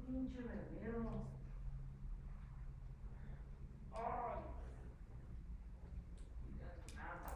pinche verguero. Ay, nada.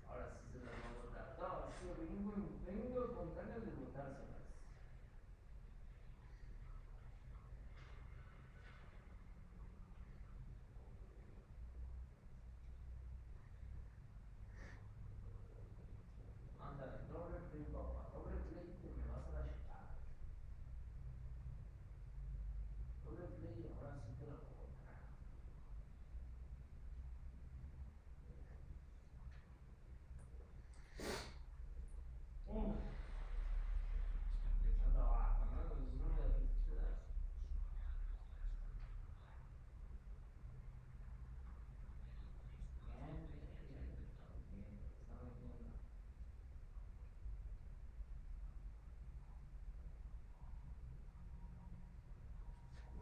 Ahora sí se las va a botar. No, es que vengo con ganas de botárselas. Ándale, doble play, papá. Doble play que me vas a la chingada. Doble play y ahora sí te la voy a botar. Empezando abajo, ¿no? Entonces no me da felicidad. Bien, bien, bien. Está metiendo.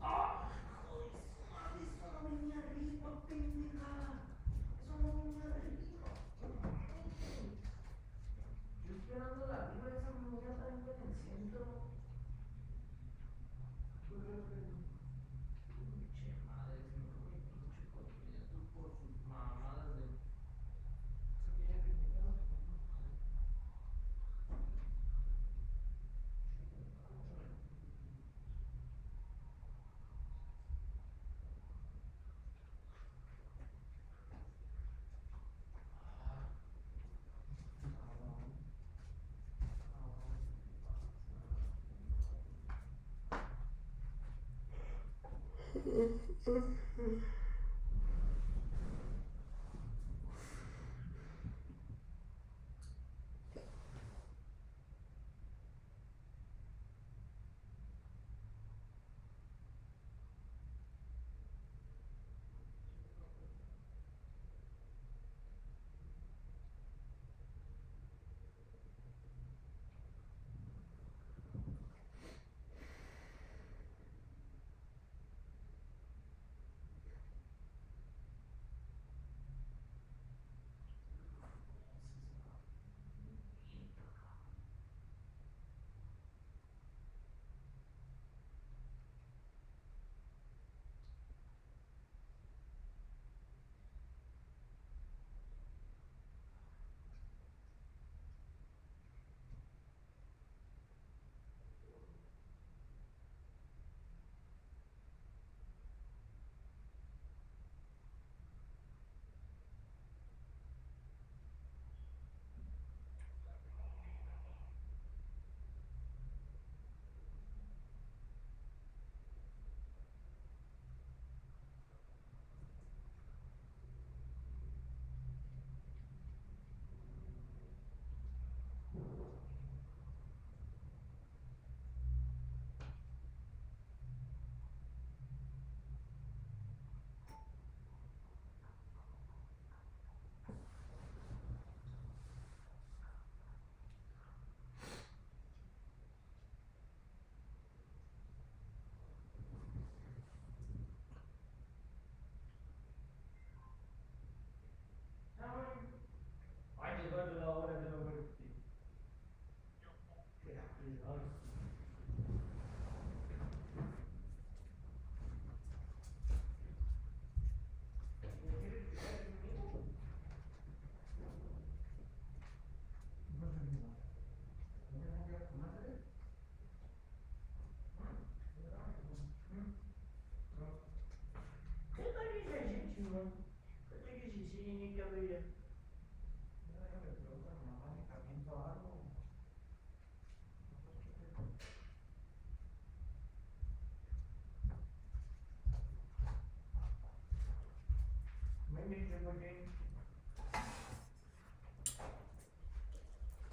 ¡Ah! ¡Joder, su madre! Eso no venía arriba, pendeja. Eso no venía arriba. Yo esperando la arriba, esa mujer también en el centro. Pinche madre, se me fue mi pinche corriente por sus mamadas de. Esa pinche pendejada que me gusta.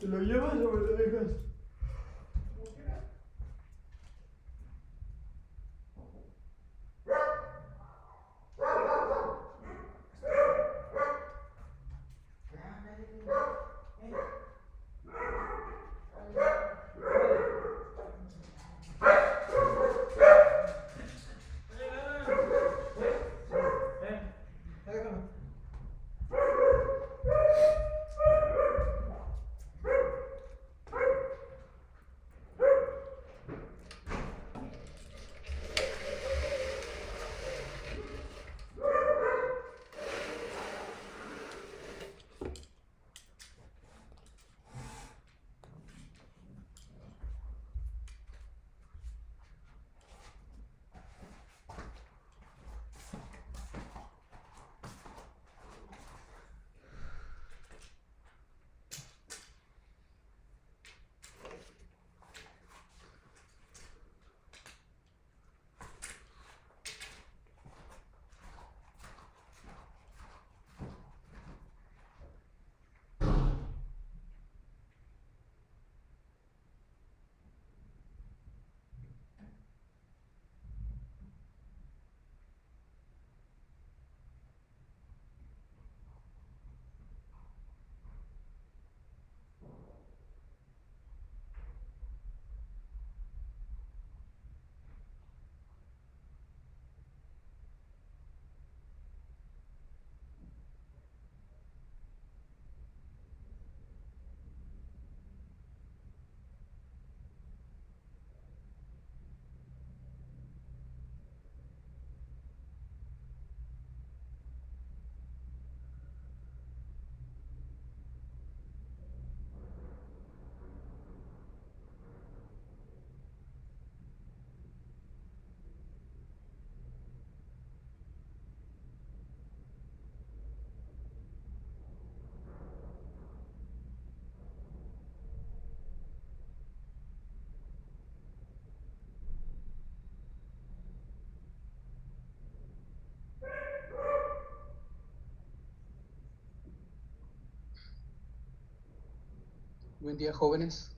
¿Te lo llevas o me lo dejas? Buen día, jóvenes.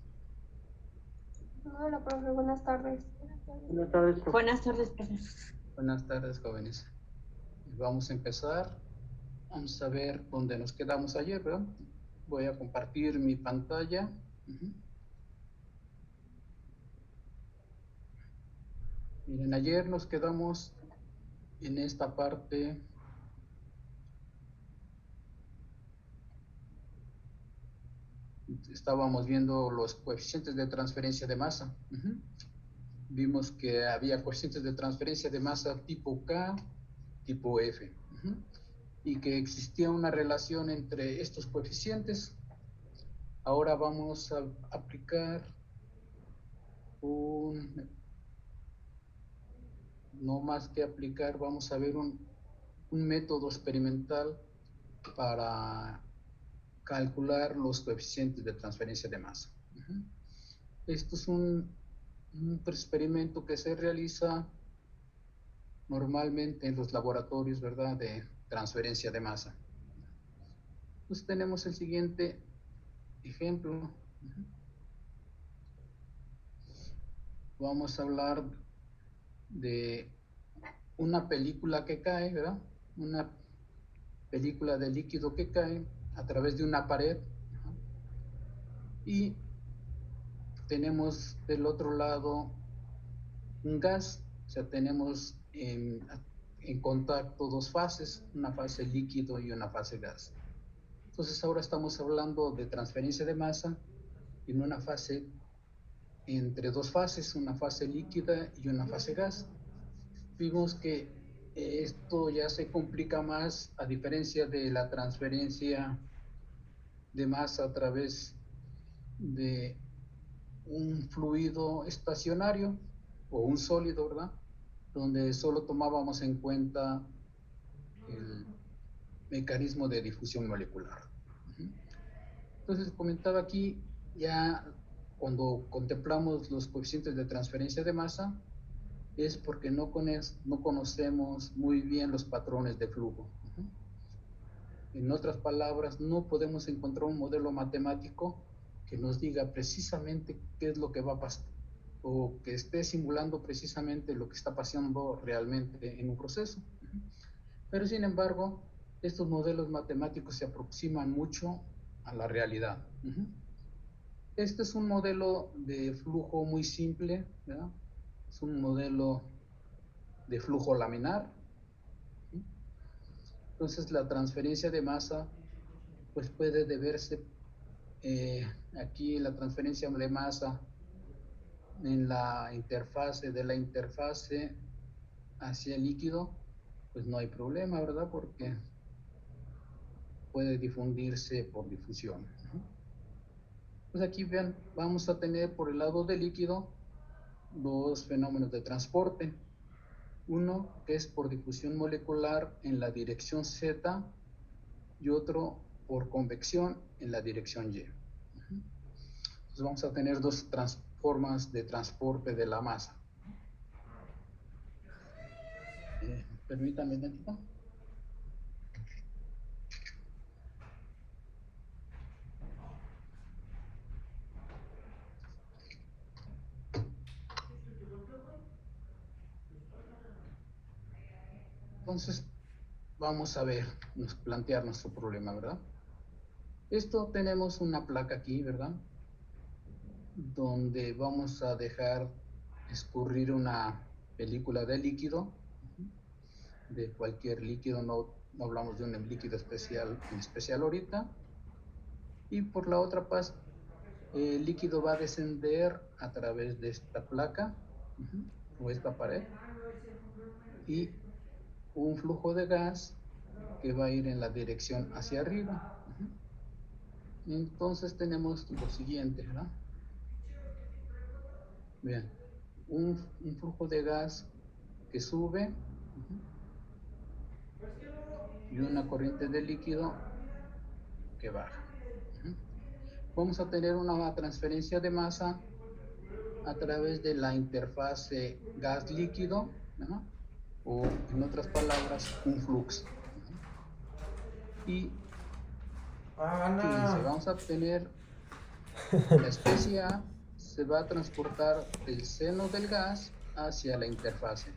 Hola, profe, buenas tardes. Buenas tardes, profe. Buenas tardes, profesor. Buenas tardes, jóvenes. Vamos a empezar. Vamos a ver dónde nos quedamos ayer, ¿verdad? Voy a compartir mi pantalla. Miren, ayer nos quedamos en esta parte. Estábamos viendo los coeficientes de transferencia de masa. Vimos que había coeficientes de transferencia de masa tipo K, tipo F. Y que existía una relación entre estos coeficientes. Ahora vamos a aplicar no más que aplicar, vamos a ver un método experimental para calcular los coeficientes de transferencia de masa. Esto es un experimento que se realiza normalmente en los laboratorios, ¿verdad?, de transferencia de masa. Pues tenemos el siguiente ejemplo. Vamos a hablar de una película que cae, ¿verdad? Una película de líquido que cae a través de una pared. Y tenemos del otro lado un gas, o sea, tenemos en contacto dos fases, una fase líquido y una fase gas. Entonces ahora estamos hablando de transferencia de masa en una fase entre dos fases, una fase líquida y una fase gas. Vimos que esto ya se complica más a diferencia de la transferencia de masa a través de un fluido estacionario o un sólido, ¿verdad?, donde solo tomábamos en cuenta el mecanismo de difusión molecular. Entonces, comentaba aquí, ya cuando contemplamos los coeficientes de transferencia de masa, es porque no conocemos muy bien los patrones de flujo. En otras palabras, no podemos encontrar un modelo matemático que que nos diga precisamente qué es lo que va a pasar, o que esté simulando precisamente lo que está pasando realmente en un proceso. Pero sin embargo, estos modelos matemáticos se aproximan mucho a la realidad. Este es un modelo de flujo muy simple, ¿verdad? Es un modelo de flujo laminar. Entonces la transferencia de masa pues puede deberse aquí la transferencia de masa en la interfase de la interfase hacia el líquido, pues no hay problema, ¿verdad? Porque puede difundirse por difusión. Pues aquí vean, vamos a tener por el lado del líquido dos fenómenos de transporte. Uno que es por difusión molecular en la dirección Z y otro por convección en la dirección Y. Entonces vamos a tener dos formas de transporte de la masa. Permítanme un tantito. Entonces, vamos a ver, plantear nuestro problema, ¿verdad? Esto tenemos una placa aquí, ¿verdad? Donde vamos a dejar escurrir una película de líquido, de cualquier líquido, no hablamos de un líquido especial, en especial ahorita. Y por la otra parte, el líquido va a descender a través de esta placa o esta pared y un flujo de gas que va a ir en la dirección hacia arriba. Entonces tenemos lo siguiente, ¿verdad? Bien, un flujo de gas que sube y una corriente de líquido que baja. Vamos a tener una transferencia de masa a través de la interfase gas-líquido, o en otras palabras, un flux. Y fíjense, vamos a obtener la especie A, se va a transportar del seno del gas hacia la interfase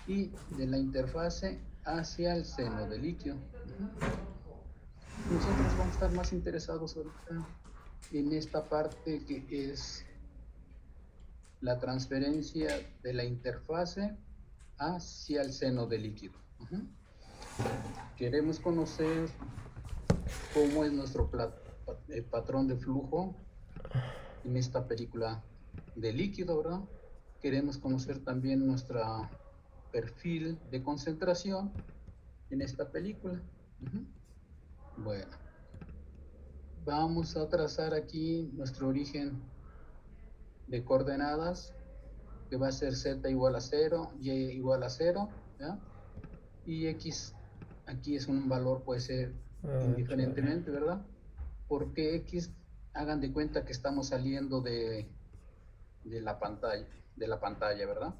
y de la interfase hacia el seno del líquido. Nosotros vamos a estar más interesados ahorita en esta parte que es la transferencia de la interfase hacia el seno del líquido. Queremos conocer cómo es nuestro patrón de flujo en esta película de líquido, ¿verdad? Queremos conocer también nuestro perfil de concentración en esta película. Bueno, vamos a trazar aquí nuestro origen de coordenadas, que va a ser z igual a 0, y igual a 0, ¿ya? Y x aquí es un valor, puede ser indiferentemente, ¿verdad? Porque x, hagan de cuenta que estamos saliendo de la pantalla, ¿verdad?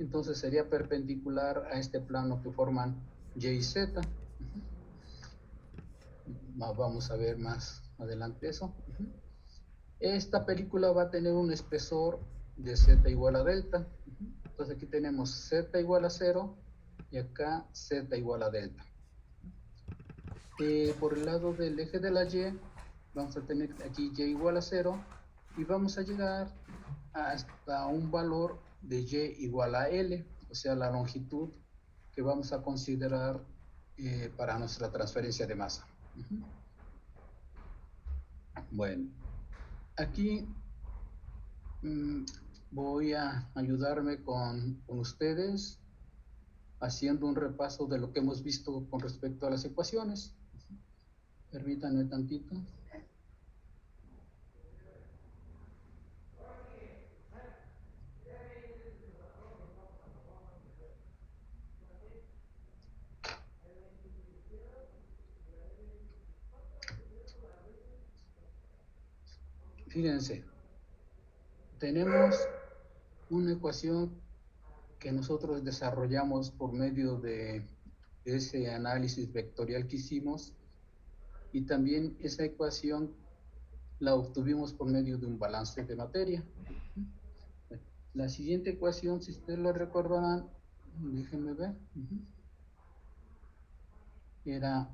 Entonces sería perpendicular a este plano que forman y y z. Vamos a ver más adelante eso. Esta película va a tener un espesor de z igual a delta. Entonces aquí tenemos z igual a 0 y acá z igual a delta. Por el lado del eje de la y, vamos a tener aquí y igual a 0 y vamos a llegar hasta un valor de y igual a L, o sea, la longitud que vamos a considerar para nuestra transferencia de masa. Bueno, aquí voy a ayudarme con ustedes haciendo un repaso de lo que hemos visto con respecto a las ecuaciones. Permítanme tantito. Fíjense, tenemos una ecuación que nosotros desarrollamos por medio de ese análisis vectorial que hicimos, y también esa ecuación la obtuvimos por medio de un balance de materia. La siguiente ecuación, si ustedes lo recordarán, déjenme ver, era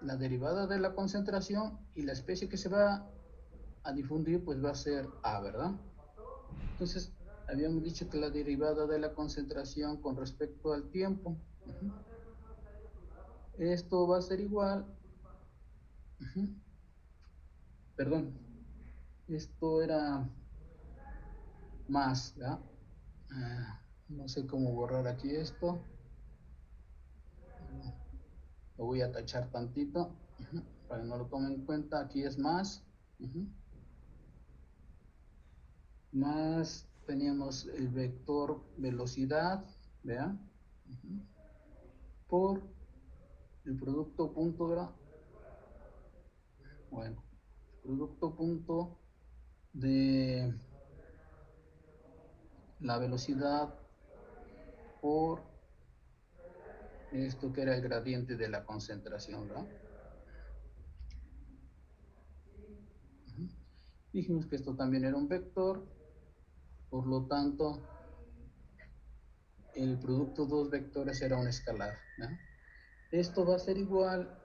la derivada de la concentración y la especie que se va a difundir pues va a ser A, ¿verdad? Entonces, habíamos dicho que la derivada de la concentración con respecto al tiempo, esto va a ser igual, perdón, esto era más, ¿verdad? No sé cómo borrar aquí esto, lo voy a tachar tantito, para que no lo tomen en cuenta. Aquí es más, más teníamos el vector velocidad, ¿vean? Por el producto punto, ¿verdad? Bueno, producto punto de la velocidad por esto que era el gradiente de la concentración, ¿verdad? Dijimos que esto también era un vector, por lo tanto, el producto dos vectores era un escalar, ¿verdad? Esto va a ser igual,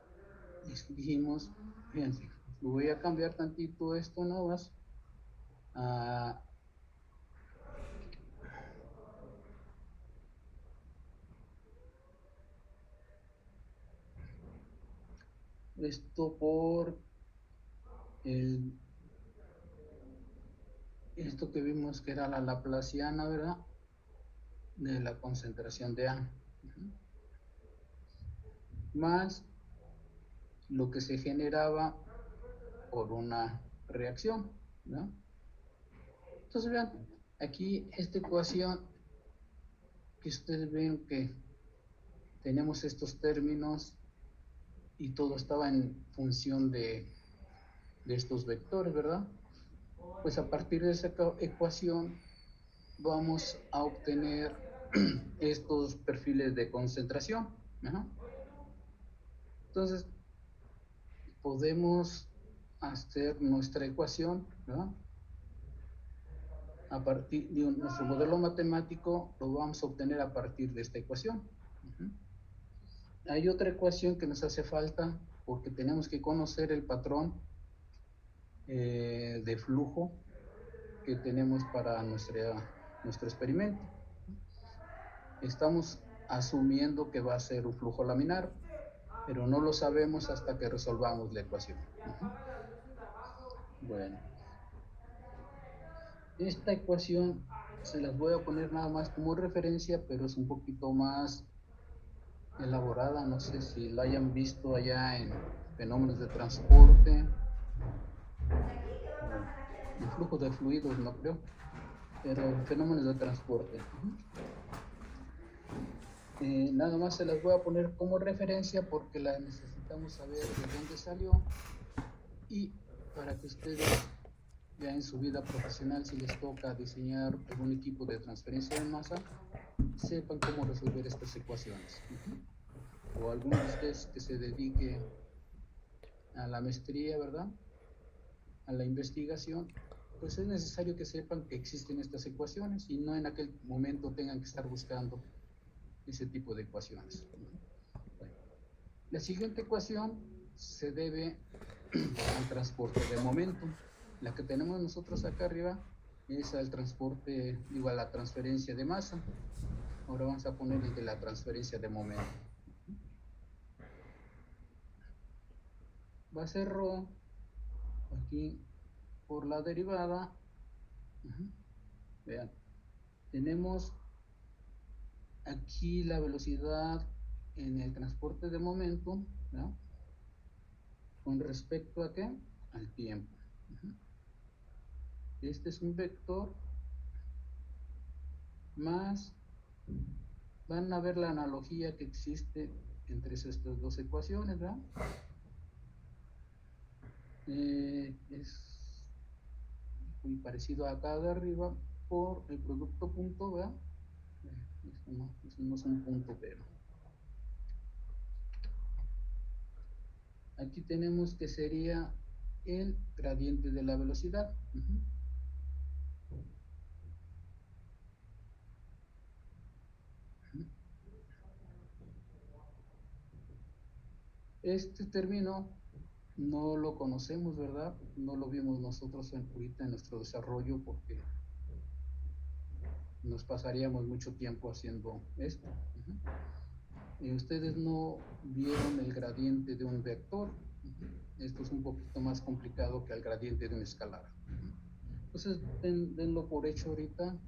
dijimos, fíjense, lo voy a cambiar tantito esto, ¿no? Vas a esto por esto que vimos que era la laplaciana, ¿verdad? De la concentración de A. Más lo que se generaba por una reacción, ¿no? Entonces vean, aquí esta ecuación que ustedes ven que tenemos estos términos y todo estaba en función de estos vectores, ¿verdad? Pues a partir de esa ecuación vamos a obtener estos perfiles de concentración. Entonces, podemos hacer nuestra ecuación, ¿verdad? A partir de nuestro modelo matemático lo vamos a obtener a partir de esta ecuación. Hay otra ecuación que nos hace falta porque tenemos que conocer el patrón de flujo que tenemos para nuestro experimento. Estamos asumiendo que va a ser un flujo laminar, pero no lo sabemos hasta que resolvamos la ecuación. Bueno, esta ecuación se las voy a poner nada más como referencia, pero es un poquito más elaborada. No sé si la hayan visto allá en fenómenos de transporte, en flujo de fluidos, no creo, pero en fenómenos de transporte. Nada más se las voy a poner como referencia porque la necesitamos saber de dónde salió y para que ustedes ya en su vida profesional, si les toca diseñar algún equipo de transferencia de masa, sepan cómo resolver estas ecuaciones. O alguno de ustedes que se dedique a la maestría, ¿verdad? A la investigación, pues es necesario que sepan que existen estas ecuaciones y no en aquel momento tengan que estar buscando ese tipo de ecuaciones. Bueno, la siguiente ecuación se debe al transporte de momento. La que tenemos nosotros acá arriba es al transporte, igual a la transferencia de masa. Ahora vamos a poner el de la transferencia de momento. Va a ser ρ aquí por la derivada. Vean, tenemos aquí la velocidad en el transporte de momento, ¿no? Con respecto a ¿qué? Al tiempo. Este es un vector más, van a ver la analogía que existe entre estas dos ecuaciones, ¿verdad? Es muy parecido a acá de arriba por el producto punto, ¿verdad? Esto no es un punto, pero aquí tenemos que sería el gradiente de la velocidad. Este término no lo conocemos, ¿verdad? No lo vimos nosotros ahorita en nuestro desarrollo porque nos pasaríamos mucho tiempo haciendo esto. Y ustedes no vieron el gradiente de un vector. Esto es un poquito más complicado que el gradiente de un escalar. Entonces, denlo por hecho ahorita.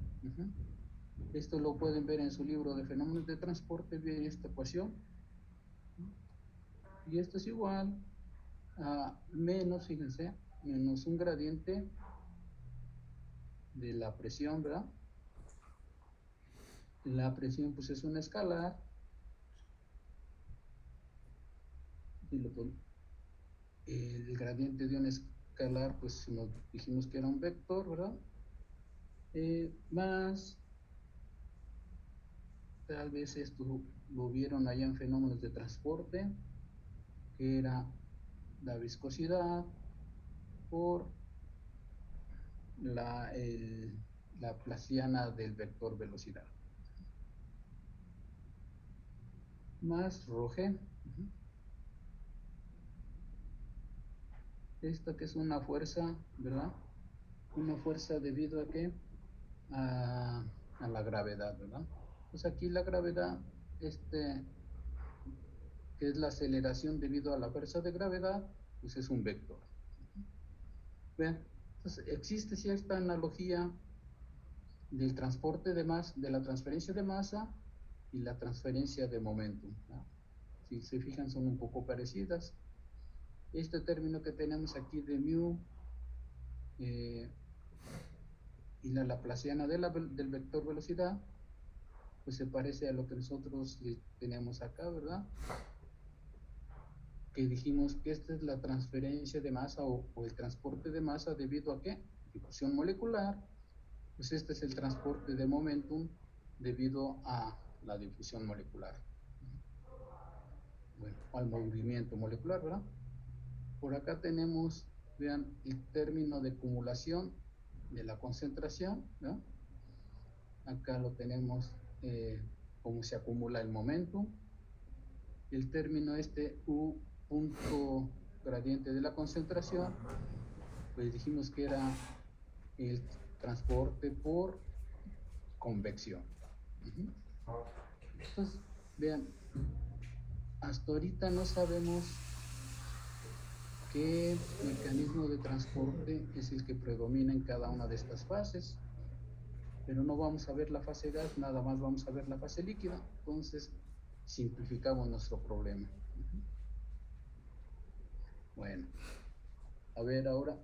Esto lo pueden ver en su libro de fenómenos de transporte, bien esta ecuación. Y esto es igual a menos, fíjense, menos un gradiente de la presión, ¿verdad? La presión pues es una escalar. El gradiente de una escalar pues nos dijimos que era un vector, ¿verdad? Más, tal vez esto lo vieron allá en fenómenos de transporte, que era la viscosidad por la Laplaciana del vector velocidad. Más Roge. Esta que es una fuerza, ¿verdad? Una fuerza debido a qué? A la gravedad, ¿verdad? Pues aquí la gravedad, que es la aceleración debido a la fuerza de gravedad, pues es un vector. Vean, entonces existe cierta analogía del transporte de masa, de la transferencia de masa y la transferencia de momentum, ¿no? Si se fijan, son un poco parecidas. Este término que tenemos aquí de mu y la laplaciana del vector velocidad, pues se parece a lo que nosotros tenemos acá, ¿verdad? Que dijimos que esta es la transferencia de masa o el transporte de masa debido a ¿qué? Difusión molecular. Pues este es el transporte de momentum debido a la difusión molecular. Bueno, al movimiento molecular, ¿verdad? Por acá tenemos, vean, el término de acumulación de la concentración, ¿no? Acá lo tenemos cómo se acumula el momentum. El término U punto gradiente de la concentración, pues dijimos que era el transporte por convección. Entonces, vean, hasta ahorita no sabemos qué mecanismo de transporte es el que predomina en cada una de estas fases, pero no vamos a ver la fase gas, nada más vamos a ver la fase líquida. Entonces simplificamos nuestro problema. Bueno, a ver ahora,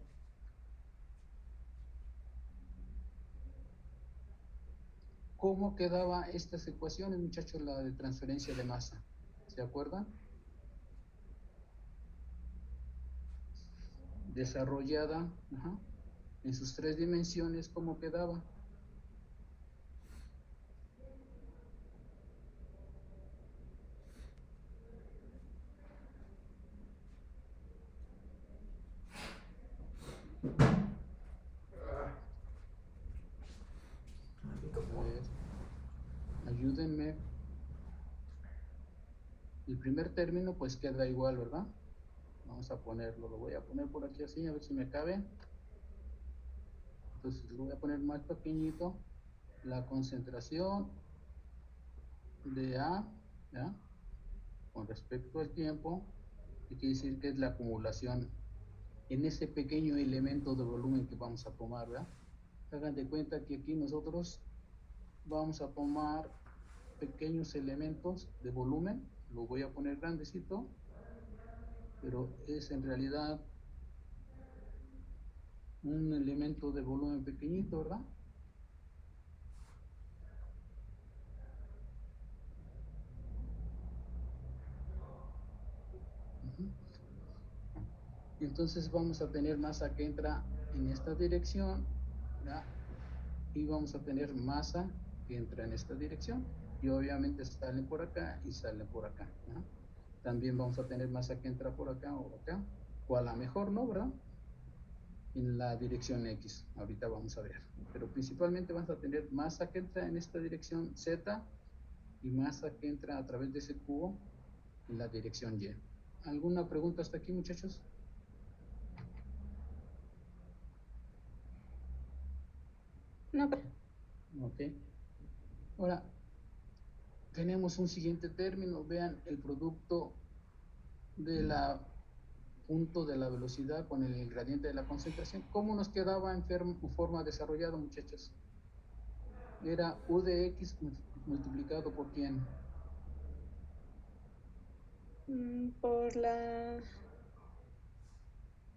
¿cómo quedaba estas ecuaciones, muchachos? La de transferencia de masa, ¿se acuerdan? Desarrollada en sus 3 dimensiones, ¿cómo quedaba? A ver, ayúdenme. El primer término pues queda igual, ¿verdad? Vamos a ponerlo, lo voy a poner por aquí así, a ver si me cabe. Entonces lo voy a poner más pequeñito. La concentración de A, ¿ya? Con respecto al tiempo, que quiere decir que es la acumulación en ese pequeño elemento de volumen que vamos a tomar, ¿verdad? Hagan de cuenta que aquí nosotros vamos a tomar pequeños elementos de volumen, lo voy a poner grandecito, pero es en realidad un elemento de volumen pequeñito, ¿verdad? Entonces vamos a tener masa que entra en esta dirección, ¿verdad? Y vamos a tener masa que entra en esta dirección. Y obviamente salen por acá y salen por acá, ¿no? También vamos a tener masa que entra por acá o acá, o a la mejor, ¿no? ¿Verdad? en la dirección X. Ahorita vamos a ver. Pero principalmente vas a tener masa que entra en esta dirección Z y masa que entra a través de ese cubo en la dirección Y. ¿Alguna pregunta hasta aquí, muchachos? No, Ok. Ahora, tenemos un siguiente término. Vean el producto de la punto de la velocidad con el gradiente de la concentración. ¿Cómo nos quedaba en forma desarrollada, muchachos? Era U de X multiplicado por quién. por la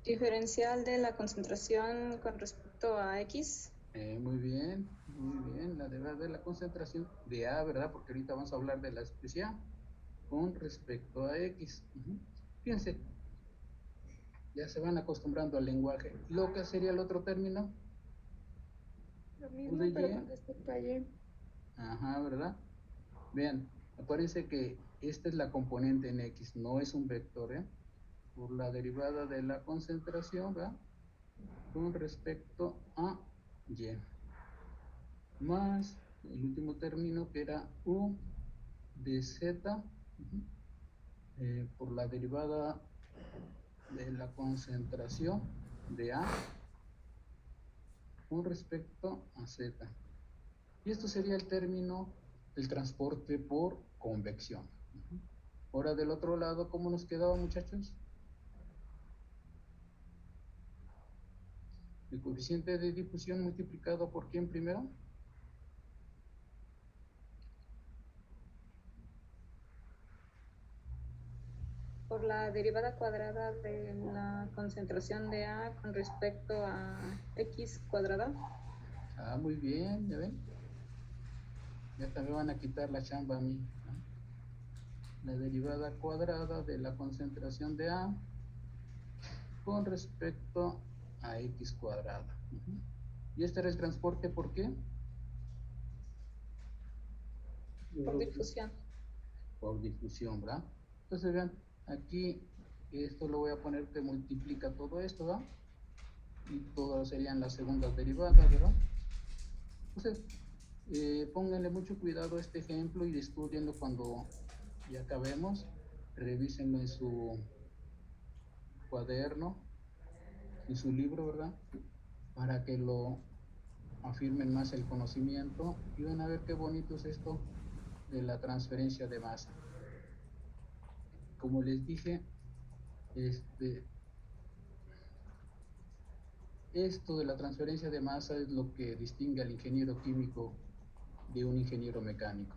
diferencial de la concentración con respecto a X. Muy bien, la de la concentración de A, ¿verdad? Porque ahorita vamos a hablar de la especie A con respecto a X. Fíjense, ya se van acostumbrando al lenguaje. Lo que sería el otro término. Lo U mismo, de pero Y. con respecto a Y. Ajá, ¿verdad? Vean, acuérdense que esta es la componente en X, no es un vector, ¿eh? Por la derivada de la concentración, ¿verdad? Con respecto a Y. Más el último término que era U de Z por la derivada de la concentración de A con respecto a Z. Y esto sería el término del transporte por convección. Ahora del otro lado, ¿cómo nos quedaba, muchachos? El coeficiente de difusión multiplicado por quién primero. Por la derivada cuadrada de la concentración de A con respecto a X cuadrada. Ah, muy bien, ya ven. Ya también van a quitar la chamba a mí, ¿no? La derivada cuadrada de la concentración de A con respecto a X cuadrada. Y este era el transporte, ¿por qué? Por difusión. Por difusión, ¿verdad? Entonces vean, aquí esto lo voy a poner que multiplica todo esto, ¿verdad? Y todas serían las segundas derivadas, ¿verdad? Entonces, pónganle mucho cuidado a este ejemplo y estudienlo cuando ya acabemos. Revísenlo en su cuaderno, en su libro, ¿verdad? Para que lo afirmen más el conocimiento y van a ver qué bonito es esto de la transferencia de masa. Como les dije, esto de la transferencia de masa es lo que distingue al ingeniero químico de un ingeniero mecánico.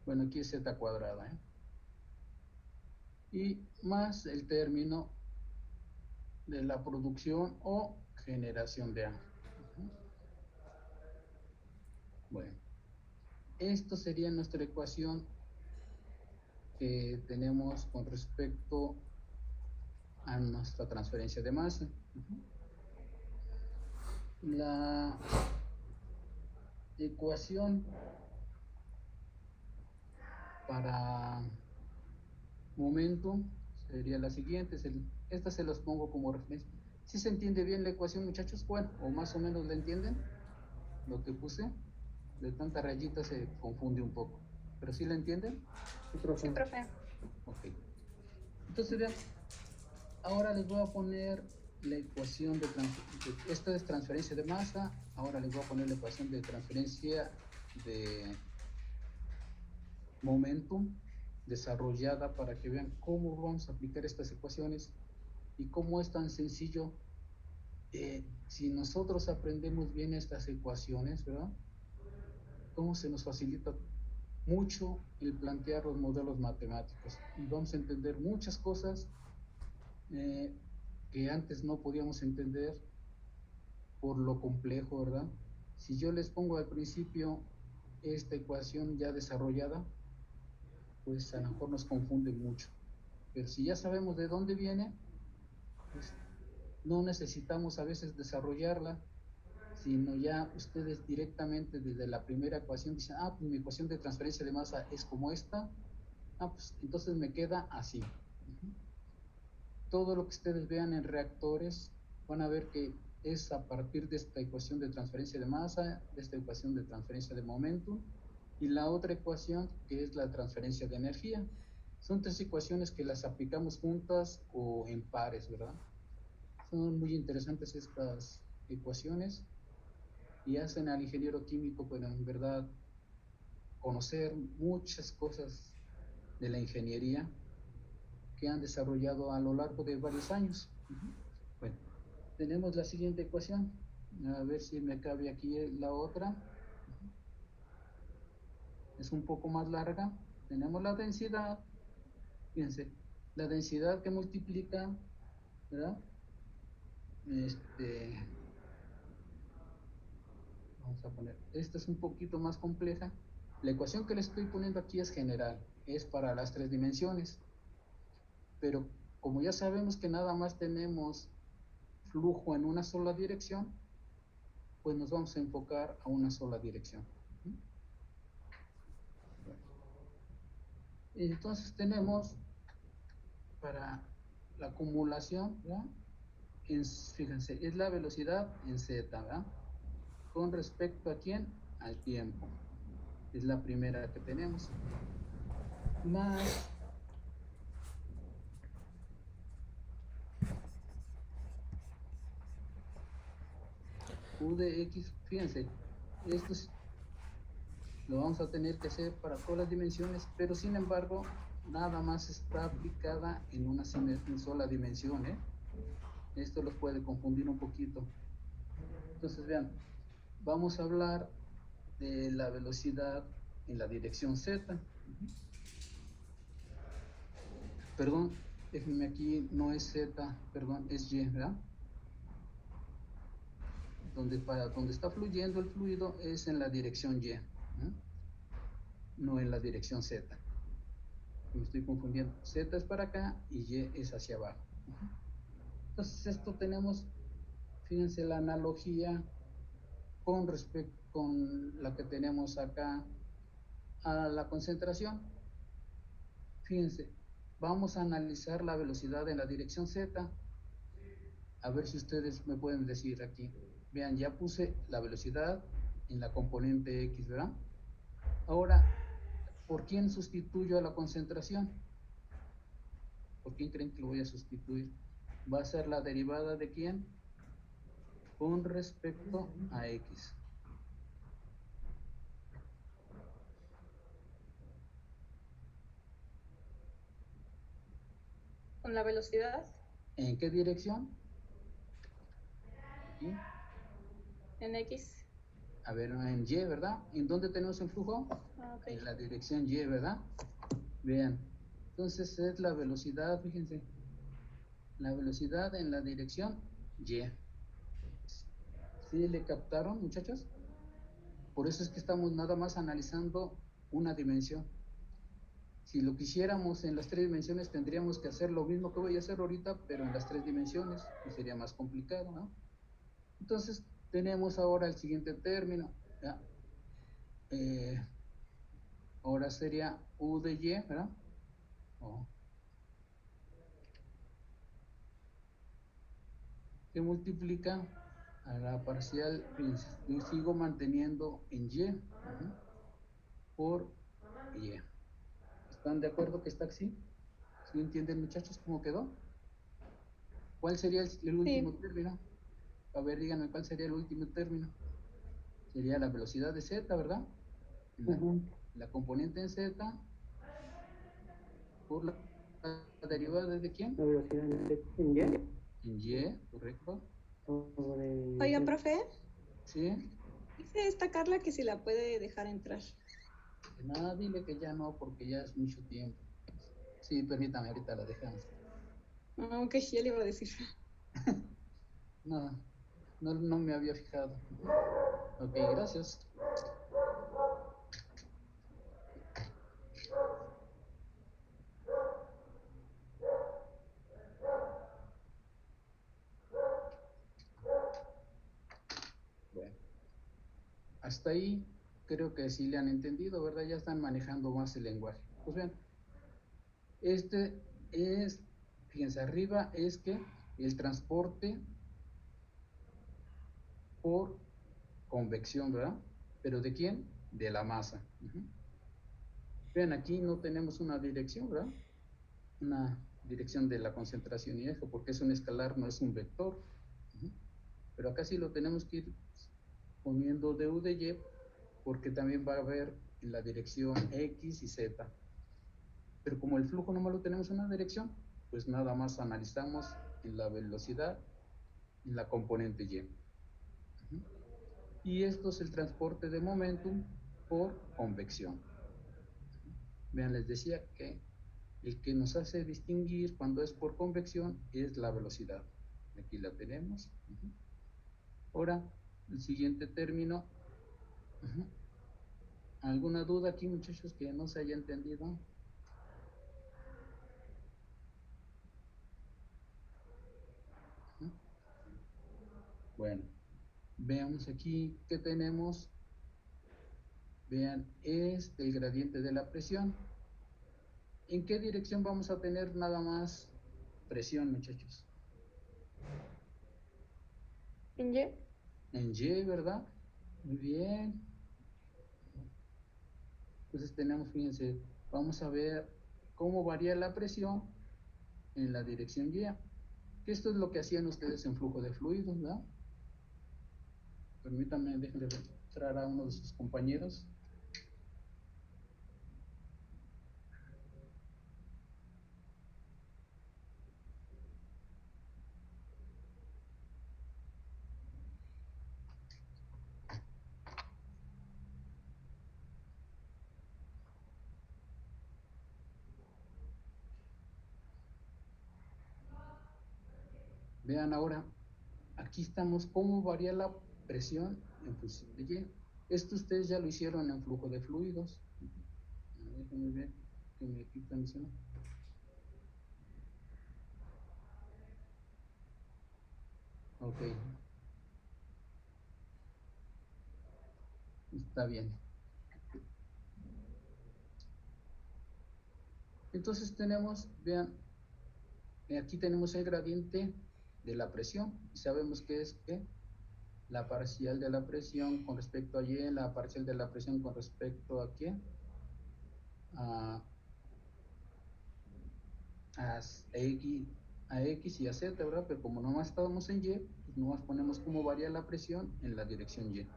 Bueno, aquí es z cuadrada, ¿eh? Y más el término de la producción o generación de A. Bueno, esto sería nuestra ecuación que tenemos con respecto a nuestra transferencia de masa. La ecuación para momento sería la siguiente. Esta se las pongo como referencia. ¿Sí se entiende bien la ecuación, muchachos? Bueno, o más o menos la entienden. Lo que puse, de tanta rayita se confunde un poco. ¿Pero sí la entienden? Sí, profe. Ok. Entonces vean, ahora les voy a poner la ecuación de esta es transferencia de masa. Ahora les voy a poner la ecuación de transferencia de momentum desarrollada para que vean cómo vamos a aplicar estas ecuaciones y cómo es tan sencillo. Si nosotros aprendemos bien estas ecuaciones, ¿verdad? Cómo se nos facilita mucho el plantear los modelos matemáticos y vamos a entender muchas cosas que antes no podíamos entender por lo complejo, ¿verdad? Si yo les pongo al principio esta ecuación ya desarrollada, pues a lo mejor nos confunde mucho. Pero si ya sabemos de dónde viene, pues no necesitamos a veces desarrollarla, sino ya ustedes directamente desde la primera ecuación dicen, ah, pues mi ecuación de transferencia de masa es como esta, Pues entonces me queda así. Ujú. Todo lo que ustedes vean en reactores van a ver que es a partir de esta ecuación de transferencia de masa, de esta ecuación de transferencia de momentum y la otra ecuación que es la transferencia de energía. Son tres ecuaciones que las aplicamos juntas o en pares, ¿verdad? Son muy interesantes estas ecuaciones y hacen al ingeniero químico, pues en verdad, conocer muchas cosas de la ingeniería que han desarrollado a lo largo de varios años. Bueno, tenemos la siguiente ecuación. A ver si me cabe aquí la otra. Es un poco más larga. Tenemos la densidad. Fíjense, la densidad que multiplica, ¿verdad? Vamos a poner, esta es un poquito más compleja. La ecuación que le estoy poniendo aquí es general, es para las tres dimensiones. Pero como ya sabemos que nada más tenemos flujo en una sola dirección, pues nos vamos a enfocar a una sola dirección. Y entonces tenemos para la acumulación, ¿verdad? Fíjense, es la velocidad en z, ¿verdad? Con respecto a quién, al tiempo. Es la primera que tenemos. Más u de x, fíjense, esto lo vamos a tener que hacer para todas las dimensiones, pero sin embargo, nada más está aplicada en una sola dimensión, ¿eh? Esto los puede confundir un poquito. Entonces, vean, vamos a hablar de la velocidad en la dirección z. Perdón, déjenme aquí, no es z, perdón, es y, ¿verdad? Donde está fluyendo el fluido es en la dirección y, no en la dirección z. Me estoy confundiendo. Z es para acá y y es hacia abajo. Entonces esto tenemos, fíjense la analogía con respecto con la que tenemos acá a la concentración. Fíjense, vamos a analizar la velocidad en la dirección z. A ver si ustedes me pueden decir aquí. Vean, ya puse la velocidad en la componente x, ¿verdad? Ahora, ¿por quién sustituyo a la concentración? ¿Por quién creen que lo voy a sustituir? Va a ser la derivada de quién con respecto a x. Con la velocidad ¿En qué dirección? Aquí. en X. A ver, en y, ¿verdad? ¿En dónde tenemos el flujo? Okay. En la dirección y, ¿verdad? Vean, entonces es la velocidad, fíjense, la velocidad en la dirección y. ¿Sí le captaron, muchachos? Por eso es que estamos nada más analizando una dimensión. Si lo quisiéramos en las tres dimensiones, tendríamos que hacer lo mismo que voy a hacer ahorita, pero en las tres dimensiones, y sería más complicado, ¿no? Entonces, tenemos ahora el siguiente término, ¿ya? Ahora sería u de y, ¿verdad? Que multiplica a la parcial, yo sigo manteniendo en y, por y. ¿Están de acuerdo que está así? ¿Sí entienden, muchachos, cómo quedó? ¿Cuál sería el último término? A ver, díganme cuál sería el último término. Sería la velocidad de z, ¿verdad? La componente en z por la derivada de quién? La velocidad en y. En y, correcto. Oiga, profe, Sí. dice esta Carla que si la puede dejar entrar. Nada, dile que ya no, porque ya es mucho tiempo. Sí, permítame, ahorita la dejamos. Aunque ya le iba a decir. No, no me había fijado. Ok, gracias. Bueno, hasta ahí creo que sí le han entendido, ¿verdad? Ya están manejando más el lenguaje. Pues bien, Este es, fíjense, arriba es que el transporte por convección, ¿verdad? ¿Pero de quién? De la masa. Vean, aquí no tenemos una dirección, ¿verdad? Una dirección de la concentración y eje, porque es un escalar, no es un vector. Pero acá sí lo tenemos que ir poniendo de U de Y, porque también va a haber en la dirección X y Z. Pero como el flujo nomás lo tenemos en una dirección, pues nada más analizamos en la velocidad, en la componente Y. Y esto es el transporte de momentum por convección. Vean, les decía que el que nos hace distinguir cuando es por convección es la velocidad. Aquí la tenemos. Ahora, el siguiente término. ¿Alguna duda aquí, muchachos, que no se haya entendido? Bueno, veamos aquí qué tenemos. Vean, es el gradiente de la presión. ¿En qué dirección vamos a tener nada más presión, muchachos? ¿En Y? En Y, ¿verdad? Muy bien. Entonces tenemos, fíjense, vamos a ver cómo varía la presión en la dirección Y. Que esto es lo que hacían ustedes en flujo de fluidos, ¿verdad? Permítanme, déjenme entrar a uno de sus compañeros. Vean ahora, aquí estamos, cómo varía la presión en función de Y. Esto ustedes ya lo hicieron en flujo de fluidos. Déjenme ver que me quitan eso. Ok, está bien. Entonces tenemos, vean, aquí tenemos el gradiente de la presión y sabemos que es ¿qué? La parcial de la presión con respecto a Y, la parcial de la presión con respecto a ¿qué? A X, a X y a Z, ¿verdad? Pero como nomás estábamos en Y, pues nomás ponemos cómo varía la presión en la dirección Y.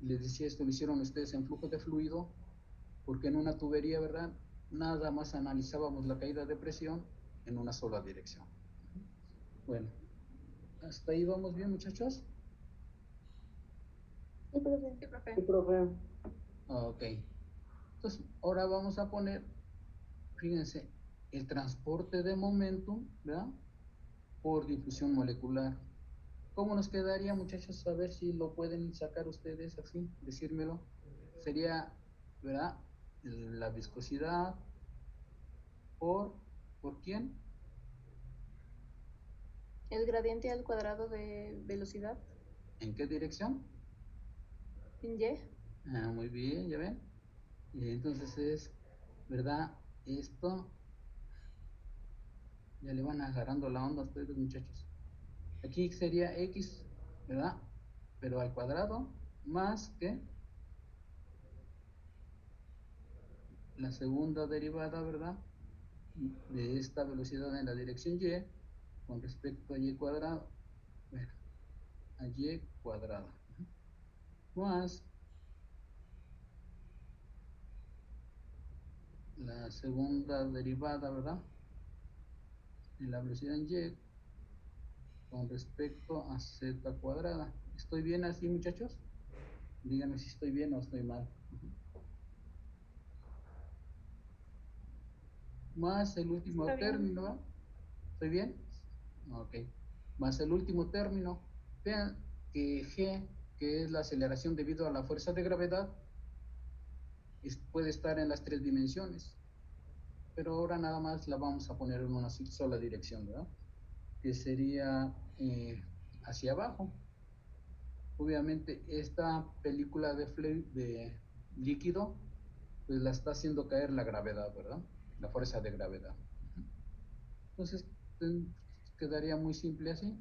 Les decía, esto lo hicieron ustedes en flujo de fluido, porque en una tubería, ¿verdad? Nada más analizábamos la caída de presión en una sola dirección. Bueno, ¿hasta ahí vamos bien, muchachos? Sí, profe. Sí, profe. Sí, profe. Ok. Entonces, ahora vamos a poner, fíjense, el transporte de momentum, ¿verdad? Por difusión molecular. ¿Cómo nos quedaría, muchachos? A ver si lo pueden sacar ustedes así, decírmelo. Sería, ¿verdad? La viscosidad ¿por quién? El gradiente al cuadrado de velocidad ¿En qué dirección? en Y. Ah, muy bien, ya ven. Y entonces es, ¿verdad? Esto, ya le van agarrando la onda a ustedes, muchachos. Aquí sería X, ¿verdad? Pero al cuadrado, más que la segunda derivada, ¿verdad? De esta velocidad en la dirección Y con respecto a Y cuadrado, bueno, a Y cuadrado, más la segunda derivada, ¿verdad? En la velocidad en Y con respecto a Z cuadrada. ¿Estoy bien así, muchachos? Díganme si estoy bien o estoy mal. Más el último Está bien. término, ¿verdad? ¿Estoy bien? Ok. Más el último término. Vean que G, que es la aceleración debido a la fuerza de gravedad, puede estar en las tres dimensiones. Pero ahora nada más la vamos a poner en una sola dirección, ¿verdad? Que sería hacia abajo. Obviamente esta película de líquido, pues la está haciendo caer la gravedad, ¿verdad? la fuerza de gravedad. Entonces, quedaría muy simple así.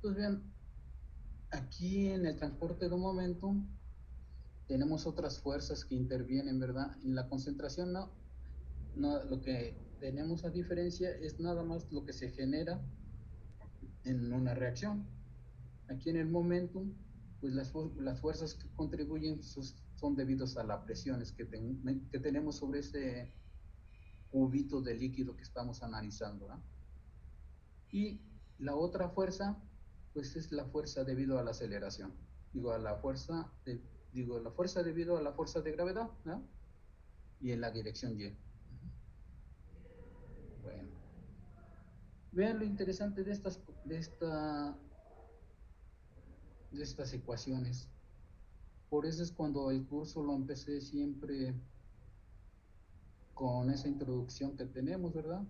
Pues bien, aquí en el transporte de un momento tenemos otras fuerzas que intervienen, ¿verdad? En la concentración no, lo que tenemos a diferencia es nada más lo que se genera en una reacción. Aquí en el momentum, pues las fuerzas que contribuyen son debidos a las presiones que tenemos sobre ese cubito de líquido que estamos analizando, ¿no? Y la otra fuerza, pues es la fuerza debido a la aceleración. La fuerza debido a la fuerza de gravedad, ¿no? Y en la dirección Y. Bueno, vean lo interesante de estas ecuaciones. Por eso es cuando el curso lo empecé siempre con esa introducción que tenemos, ¿verdad?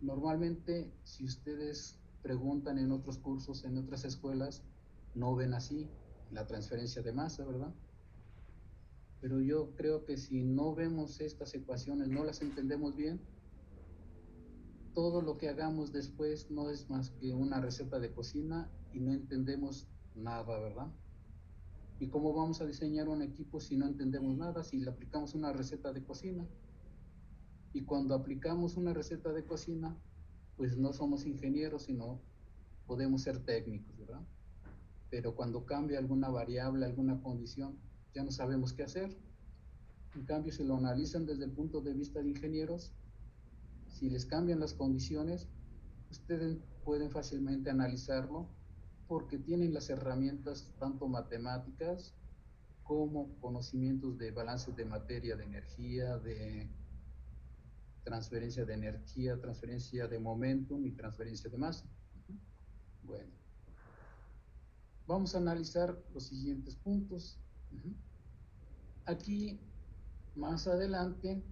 Normalmente, si ustedes preguntan en otros cursos, en otras escuelas, no ven así la transferencia de masa, ¿verdad? Pero yo creo que si no vemos estas ecuaciones, no las entendemos bien, todo lo que hagamos después no es más que una receta de cocina y no entendemos nada, ¿verdad? ¿Y cómo vamos a diseñar un equipo si no entendemos nada, si le aplicamos una receta de cocina? Y cuando aplicamos una receta de cocina, pues no somos ingenieros, sino podemos ser técnicos, ¿verdad? Pero cuando cambia alguna variable, alguna condición, ya no sabemos qué hacer. En cambio, si lo analizan desde el punto de vista de ingenieros, si les cambian las condiciones, ustedes pueden fácilmente analizarlo porque tienen las herramientas tanto matemáticas como conocimientos de balance de materia, de energía, de transferencia de energía, transferencia de momentum y transferencia de masa. Bueno, vamos a analizar los siguientes puntos. Aquí, más adelante,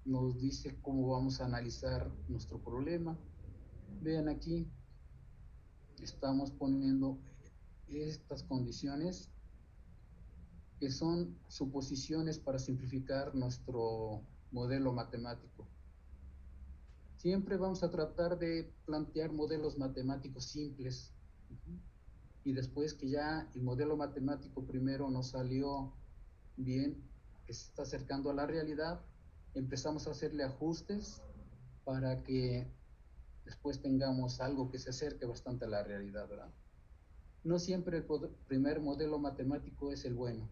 nos dice cómo vamos a analizar nuestro problema. Vean aquí, estamos poniendo estas condiciones que son suposiciones para simplificar nuestro modelo matemático. Siempre vamos a tratar de plantear modelos matemáticos simples. Y después que ya el modelo matemático primero nos salió bien, que se está acercando a la realidad, empezamos a hacerle ajustes para que después tengamos algo que se acerque bastante a la realidad, ¿verdad? No siempre el primer modelo matemático es el bueno.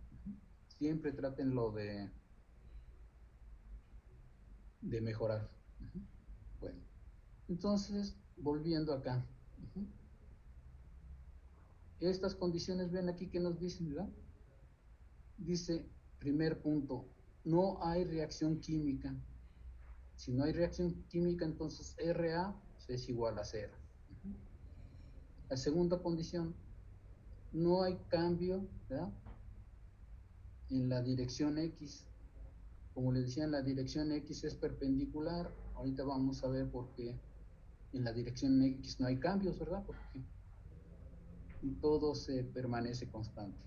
Siempre trátenlo de mejorar. Bueno, entonces, volviendo acá. Estas condiciones, ven aquí que nos dicen, ¿verdad? Dice, primer punto, no hay reacción química. Si no hay reacción química, entonces Ra es igual a 0. La segunda condición, no hay cambio, ¿verdad?, en la dirección X. Como les decía, la dirección X es perpendicular. Ahorita vamos a ver por qué en la dirección X no hay cambios, ¿verdad? Porque todo se permanece constante.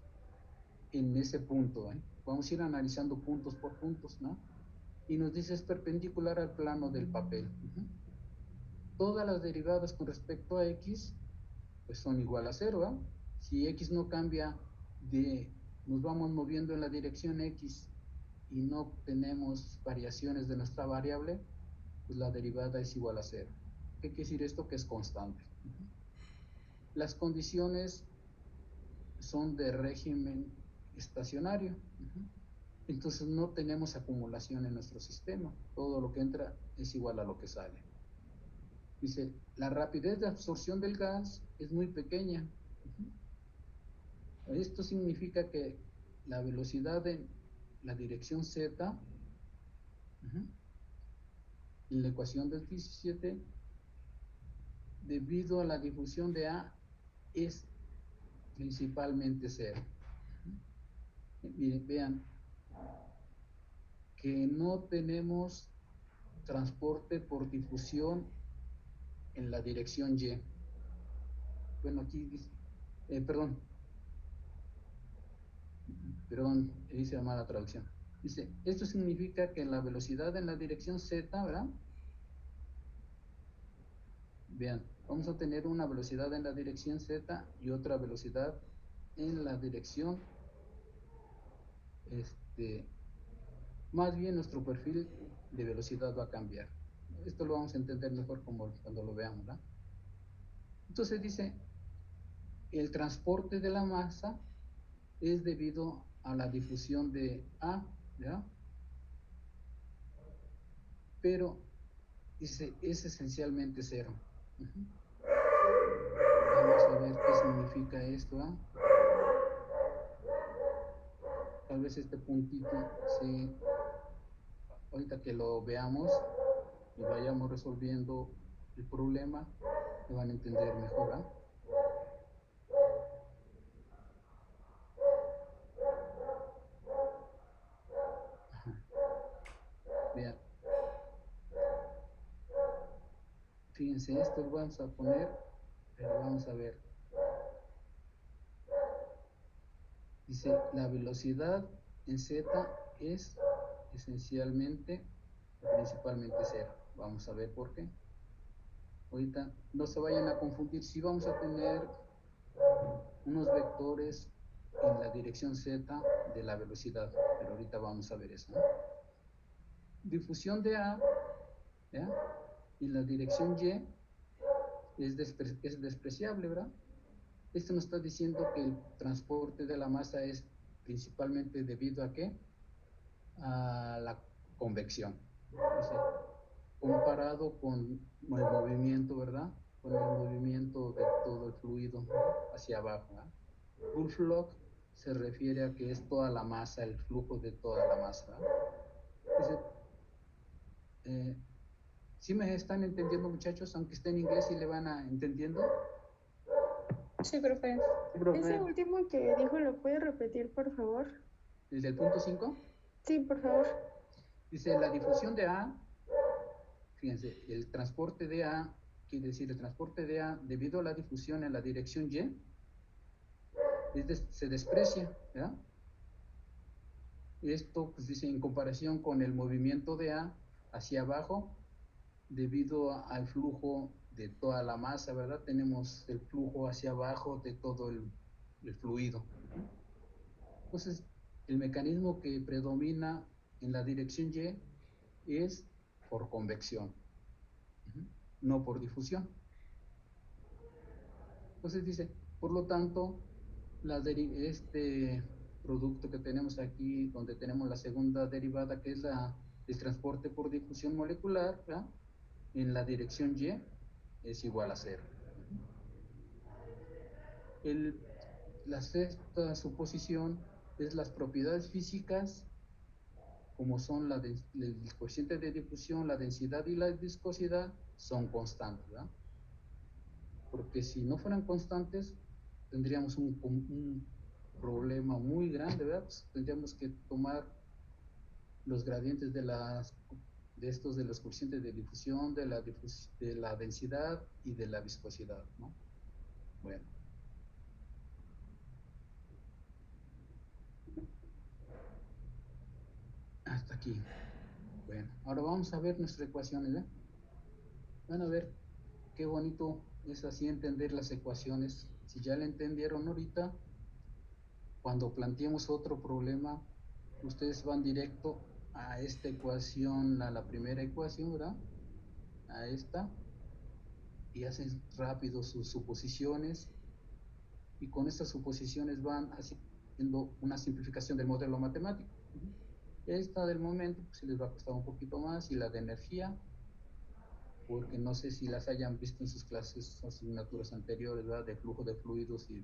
En ese punto, vamos a ir analizando puntos por puntos, ¿no? Y nos dice es perpendicular al plano del papel. Todas las derivadas con respecto a X, pues son igual a 0, ¿eh? Si X no cambia, nos vamos moviendo en la dirección X y no tenemos variaciones de nuestra variable, pues la derivada es igual a 0. ¿Qué quiere decir esto? Que es constante. Las condiciones son de régimen estacionario. Entonces no tenemos acumulación en nuestro sistema. Todo lo que entra es igual a lo que sale. Dice, la rapidez de absorción del gas es muy pequeña. Esto significa que la velocidad de la dirección Z, en la ecuación del 17, debido a la difusión de A, es principalmente 0. Miren, vean que no tenemos transporte por difusión en la dirección Y. Bueno, aquí dice, perdón, hice mala traducción. Dice, esto significa que la velocidad en la dirección Z, ¿verdad? Vean, vamos a tener una velocidad en la dirección Z y otra velocidad en la dirección, más bien nuestro perfil de velocidad va a cambiar. Esto lo vamos a entender mejor como cuando lo veamos, ¿verdad? Entonces dice, el transporte de la masa es debido a la difusión de A, ¿ya? Pero dice, es esencialmente cero. Vamos a ver qué significa esto, ¿ah? Tal vez este puntito, sí, ahorita que lo veamos y vayamos resolviendo el problema, lo van a entender mejor, ¿ah? Vean. Fíjense, esto lo vamos a poner, pero vamos a ver. Dice, la velocidad en Z es esencialmente, principalmente cero. Vamos a ver por qué. Ahorita no se vayan a confundir. Si vamos a tener unos vectores en la dirección Z de la velocidad, pero ahorita vamos a ver eso, ¿no? Difusión de A, ¿ya? Y la dirección Y es despreciable, ¿verdad? Esto nos está diciendo que el transporte de la masa es principalmente debido a ¿qué? A la convección. Dice, comparado con el movimiento, ¿verdad? Con el movimiento de todo el fluido hacia abajo, ¿verdad? Full flow se refiere a que es toda la masa, el flujo de toda la masa, ¿verdad? Dice, ¿sí me están entendiendo, muchachos? Aunque esté en inglés, ¿sí le van a entendiendo? Sí, profe. Sí, profe. Ese último que dijo, ¿lo puede repetir, por favor? ¿Desde el punto 5? Sí, por favor. Dice, la difusión de A, fíjense, el transporte de A, quiere decir el transporte de A debido a la difusión en la dirección Y, se desprecia, ¿verdad? Esto, pues dice, en comparación con el movimiento de A hacia abajo, debido al flujo de toda la masa, ¿verdad? Tenemos el flujo hacia abajo de todo el fluido. Entonces, el mecanismo que predomina en la dirección Y es por convección, no por difusión. Entonces dice, por lo tanto, este producto que tenemos aquí, donde tenemos la segunda derivada, que es el transporte por difusión molecular, ¿verdad? En la dirección Y es igual a cero. La sexta suposición es las propiedades físicas, como son el coeficiente de difusión, la densidad y la viscosidad, son constantes, ¿verdad? Porque si no fueran constantes, tendríamos un problema muy grande, ¿verdad? Pues tendríamos que tomar los gradientes de los coeficientes de difusión, de la densidad y de la viscosidad, ¿no? Bueno. Hasta aquí. Bueno, ahora vamos a ver nuestras ecuaciones, ¿eh? Van a ver qué bonito es así entender las ecuaciones. Si ya la entendieron ahorita, cuando planteemos otro problema, ustedes van directo a esta ecuación, a la primera ecuación, ¿verdad? A esta, y hacen rápido sus suposiciones, y con estas suposiciones van haciendo una simplificación del modelo matemático. Esta del momento pues, les va a costar un poquito más, y la de energía, porque no sé si las hayan visto en sus clases, asignaturas anteriores, ¿verdad? De flujo de fluidos y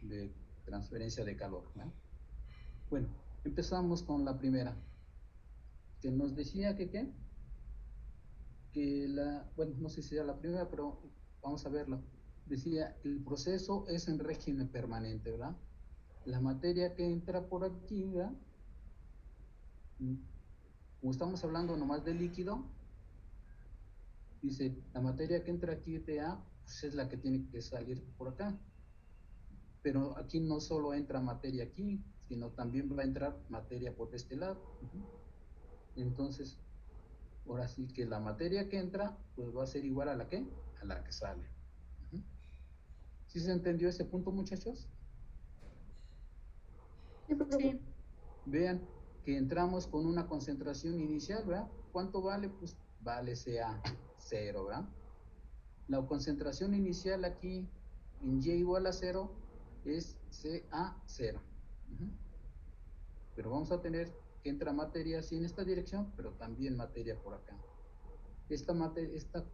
de transferencia de calor, ¿verdad? Bueno, empezamos con la primera, que nos decía bueno, no sé si era la primera, pero vamos a verla. Decía, el proceso es en régimen permanente, ¿verdad? La materia que entra por aquí, ¿verdad? Como estamos hablando nomás de líquido, Dice, la materia que entra aquí de A, pues es la que tiene que salir por acá. Pero aquí no solo entra materia aquí, sino también va a entrar materia por este lado. Entonces, ahora sí que la materia que entra, pues va a ser igual a la que, sale. ¿Sí se entendió ese punto, muchachos? Sí, profe. Sí. Vean que entramos con una concentración inicial, ¿verdad? ¿Cuánto vale? Pues vale CA 0, ¿verdad? La concentración inicial aquí en Y igual a 0 es CA 0. Pero vamos a tener que entra materia así en esta dirección, pero también materia por acá.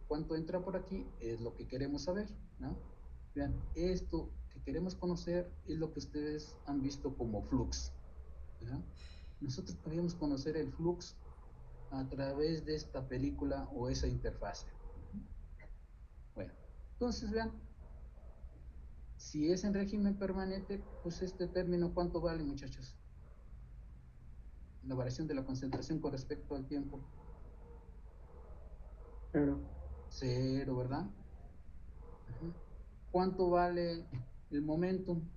Cuánto entra por aquí es lo que queremos saber, ¿no? Vean, esto que queremos conocer es lo que ustedes han visto como flux, ¿verdad? Nosotros podríamos conocer el flux a través de esta película o esa interfase. Bueno, entonces vean, si es en régimen permanente, pues este término, ¿cuánto vale, muchachos? La variación de la concentración con respecto al tiempo. 0. 0, ¿verdad? ¿Cuánto vale el momentum?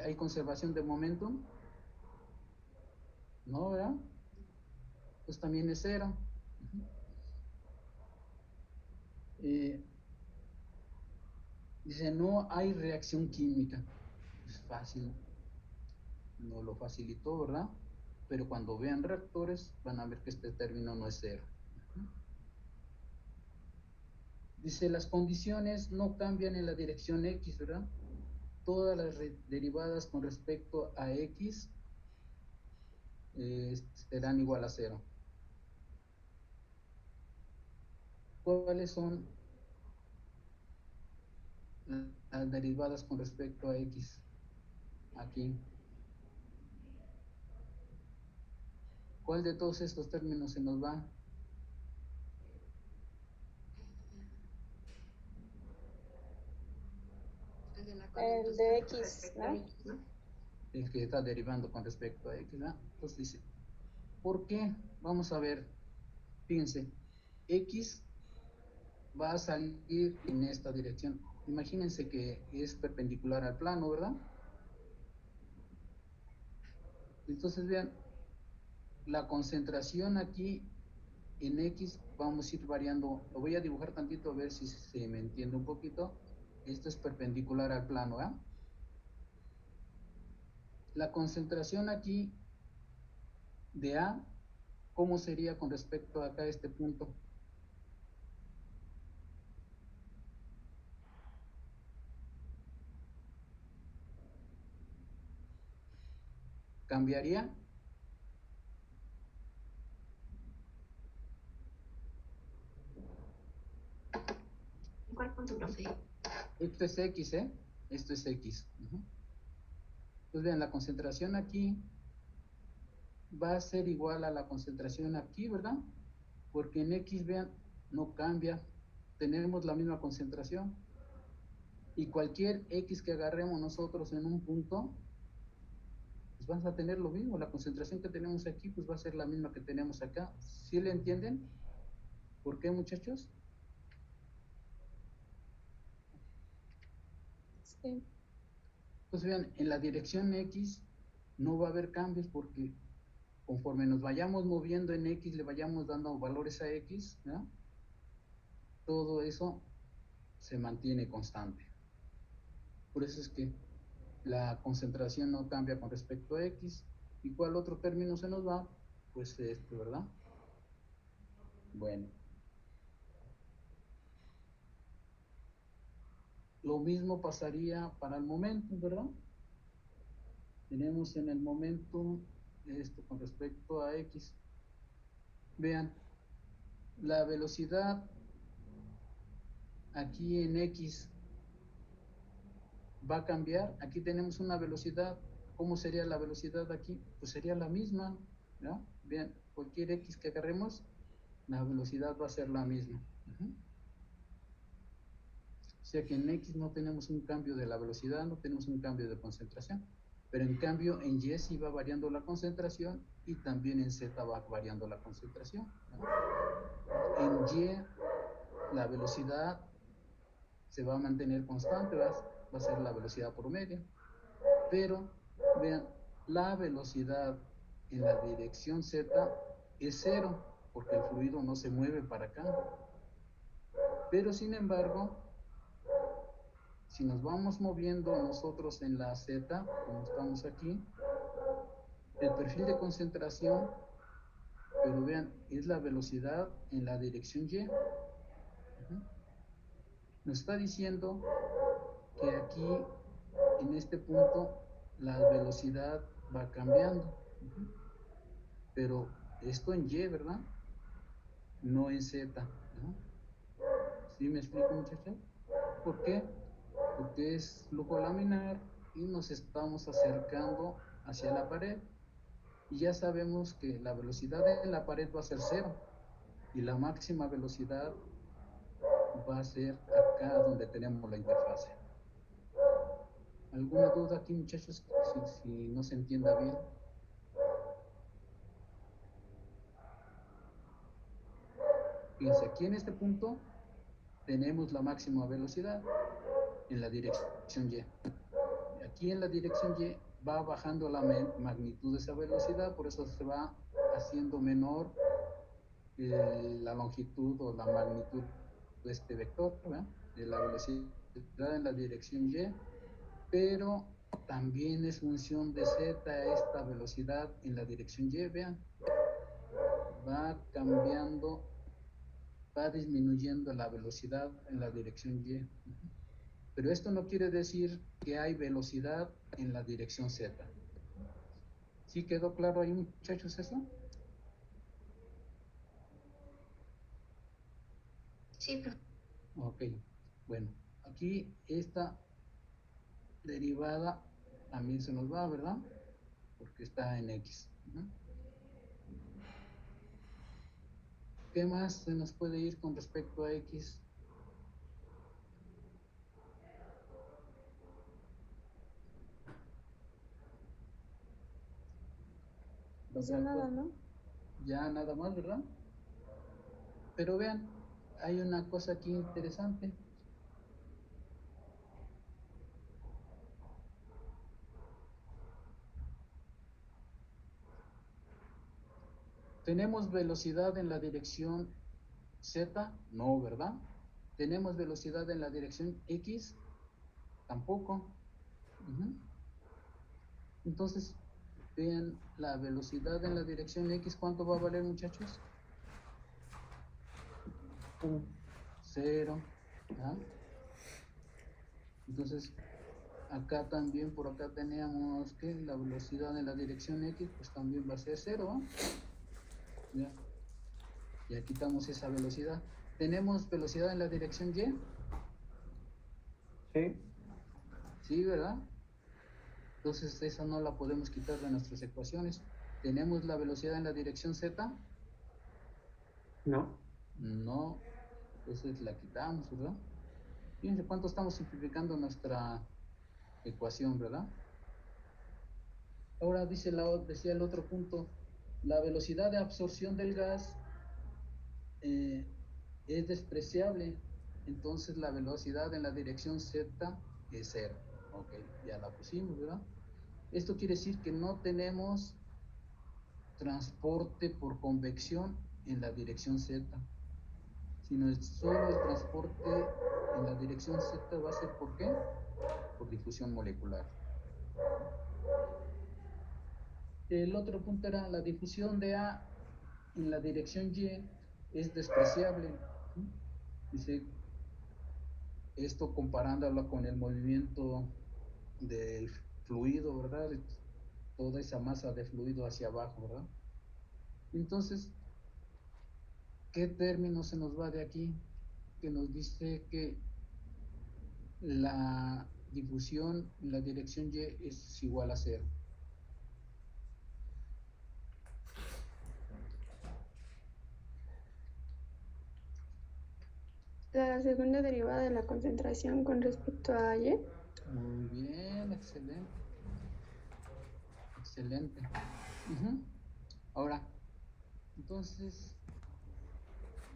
¿Hay conservación de momentum? No, ¿verdad? Pues también es 0. Dice, no hay reacción química. Es fácil. No lo facilitó, ¿verdad? Pero cuando vean reactores, van a ver que este término no es 0. Dice, las condiciones no cambian en la dirección X, ¿verdad? Todas las derivadas con respecto a X serán igual a 0. ¿Cuáles son las derivadas con respecto a X? Aquí. ¿Cuál de todos estos términos se nos va? El de X, ¿no? El que está derivando con respecto a X, ¿verdad? Entonces dice, ¿por qué? Vamos a ver. Fíjense, X va a salir en esta dirección. Imagínense que es perpendicular al plano, ¿verdad? Entonces vean, la concentración aquí en X vamos a ir variando. Lo voy a dibujar tantito a ver si se me entiende un poquito. Esto es perpendicular al plano, ¿verdad? La concentración aquí de A, ¿cómo sería con respecto a acá a este punto? ¿Cambiaría? ¿Cuál punto, profe? Esto es X, ¿eh? Esto es X. Pues vean, la concentración aquí va a ser igual a la concentración aquí, ¿verdad? Porque en X, vean, no cambia. Tenemos la misma concentración. Y cualquier X que agarremos nosotros en un punto, pues vamos a tener lo mismo. La concentración que tenemos aquí, pues va a ser la misma que tenemos acá. ¿Sí le entienden? ¿Por qué, muchachos? Sí. Pues vean, en la dirección X no va a haber cambios porque conforme nos vayamos moviendo en X, le vayamos dando valores a X, ¿verdad? Todo eso se mantiene constante. Por eso es que la concentración no cambia con respecto a X. ¿Y cuál otro término se nos va? Pues este, ¿verdad? Bueno. Lo mismo pasaría para el momento, ¿verdad? Tenemos en el momento esto con respecto a X. Vean, la velocidad aquí en X va a cambiar. Aquí tenemos una velocidad. ¿Cómo sería la velocidad aquí? Pues sería la misma, ¿no? Bien, cualquier X que agarremos, la velocidad va a ser la misma. O sea que en X no tenemos un cambio de la velocidad, no tenemos un cambio de concentración. Pero en cambio en Y sí va variando la concentración y también en Z va variando la concentración, ¿no? En Y la velocidad se va a mantener constante, va a ser la velocidad promedio. Pero vean, la velocidad en la dirección Z es cero, porque el fluido no se mueve para acá. Pero sin embargo, si nos vamos moviendo nosotros en la Z, como estamos aquí, el perfil de concentración, pero vean, es la velocidad en la dirección Y. Nos está diciendo que aquí, en este punto, la velocidad va cambiando. Pero esto en Y, ¿verdad? No en Z, ¿no? ¿Sí me explico, muchachos? ¿Por qué? Porque es flujo laminar y nos estamos acercando hacia la pared. Y ya sabemos que la velocidad en la pared va a ser cero. Y la máxima velocidad va a ser acá donde tenemos la interfase. ¿Alguna duda aquí, muchachos? Si no se entienda bien. Fíjense, aquí en este punto tenemos la máxima velocidad en la dirección Y. Aquí en la dirección Y va bajando la magnitud de esa velocidad, por eso se va haciendo menor la longitud o la magnitud de este vector, ¿verdad? De la velocidad en la dirección Y, pero también es función de Z esta velocidad en la dirección Y, vean, va cambiando, va disminuyendo la velocidad en la dirección Y. Pero esto no quiere decir que hay velocidad en la dirección Z. ¿Sí quedó claro ahí, muchachos, eso? Sí, profe. Ok, bueno, aquí esta derivada también se nos va, ¿verdad? Porque está en X. ¿Qué más se nos puede ir con respecto a X? Pues ya nada, ¿no? Ya nada más, ¿verdad? Pero vean, hay una cosa aquí interesante. ¿Tenemos velocidad en la dirección Z? No, ¿verdad? ¿Tenemos velocidad en la dirección X? Tampoco. Entonces, vean la velocidad en la dirección X, ¿cuánto va a valer, muchachos? Cero. ¿Ah? Entonces, acá también, por acá teníamos que la velocidad en la dirección X, pues también va a ser cero. ¿Ya? Ya quitamos esa velocidad. ¿Tenemos velocidad en la dirección Y? Sí. Sí, ¿verdad? Entonces esa no la podemos quitar de nuestras ecuaciones. ¿Tenemos la velocidad en la dirección Z? No. No. Entonces la quitamos, ¿verdad? Fíjense cuánto estamos simplificando nuestra ecuación, ¿verdad? Ahora decía el otro punto, la velocidad de absorción del gas es despreciable, entonces la velocidad en la dirección Z es cero. Ok, ya la pusimos, ¿verdad? Esto quiere decir que no tenemos transporte por convección en la dirección Z, sino solo el transporte en la dirección Z va a ser ¿por qué? Por difusión molecular. El otro punto era la difusión de A en la dirección Y es despreciable. Dice, esto comparándolo con el movimiento del fluido, ¿verdad? Toda esa masa de fluido hacia abajo, ¿verdad? Entonces, ¿qué término se nos va de aquí? Que nos dice que la difusión en la dirección Y es igual a cero. La segunda derivada de la concentración con respecto a Y. Muy bien, excelente. Excelente. Ujú. Ahora, entonces,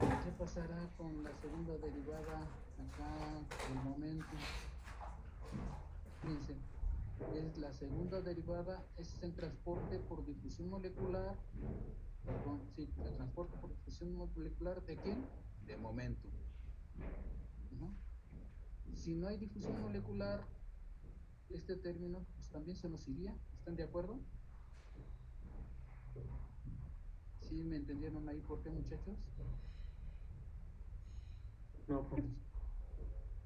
¿qué pasará con la segunda derivada acá del momento? Fíjense, es la segunda derivada, es el transporte por difusión molecular, perdón, sí, el transporte por difusión molecular ¿de quién? De momento. Ujú. Si no hay difusión molecular, este término pues también se nos iría. ¿Están de acuerdo? ¿Sí me entendieron ahí por qué, muchachos? No, pues,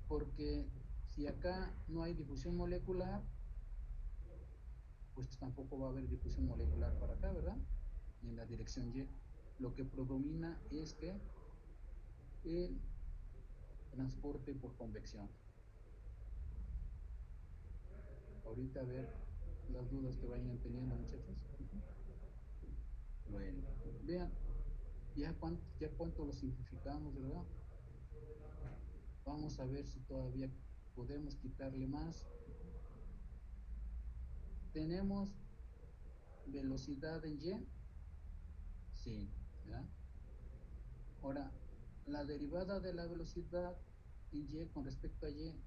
Porque si acá no hay difusión molecular, pues tampoco va a haber difusión molecular para acá, ¿verdad? En la dirección Y. Lo que predomina es que el transporte por convección. Ahorita a ver las dudas que vayan teniendo, muchachos. Bueno, vean, ya cuánto lo simplificamos, ¿verdad? Vamos a ver si todavía podemos quitarle más. Tenemos velocidad en Y. Sí, ¿verdad? Ahora, la derivada de la velocidad en Y con respecto a Y,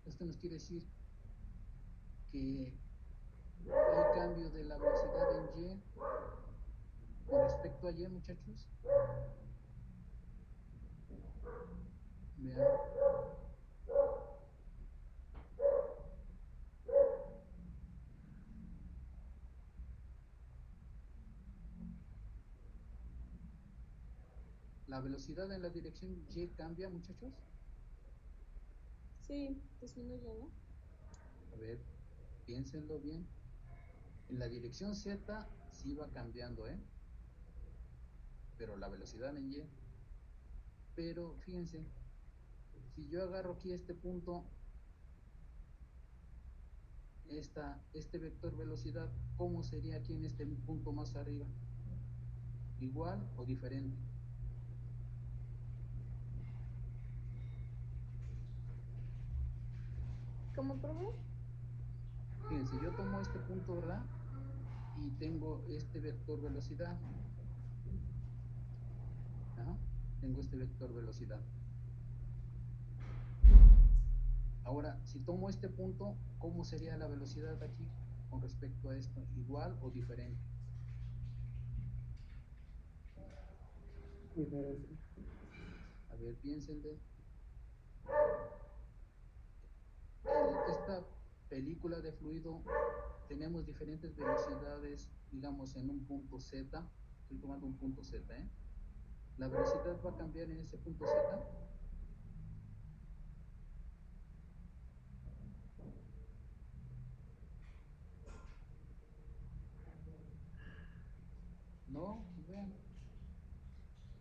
esto nos quiere decir que hay cambio de la velocidad en Y con respecto a Y, muchachos. Vean. La velocidad en la dirección Y cambia, muchachos. Sí, disminuye, ¿no? A ver, piénsenlo bien. En la dirección Z sí va cambiando, ¿eh? Pero la velocidad en Y. Pero fíjense, si yo agarro aquí este punto, este vector velocidad, ¿cómo sería aquí en este punto más arriba? ¿Igual o diferente? ¿Cómo, profe? Fíjense, yo tomo este punto, ¿verdad? Y tengo este vector velocidad. Ajá, tengo este vector velocidad. Ahora, si tomo este punto, ¿cómo sería la velocidad aquí con respecto a esto? ¿Igual o diferente? diferente. A ver, piénsenle. Esta película de fluido tenemos diferentes velocidades, digamos, en un punto Z. Estoy tomando un punto Z, ¿eh? La velocidad va a cambiar en ese punto Z. No, vean.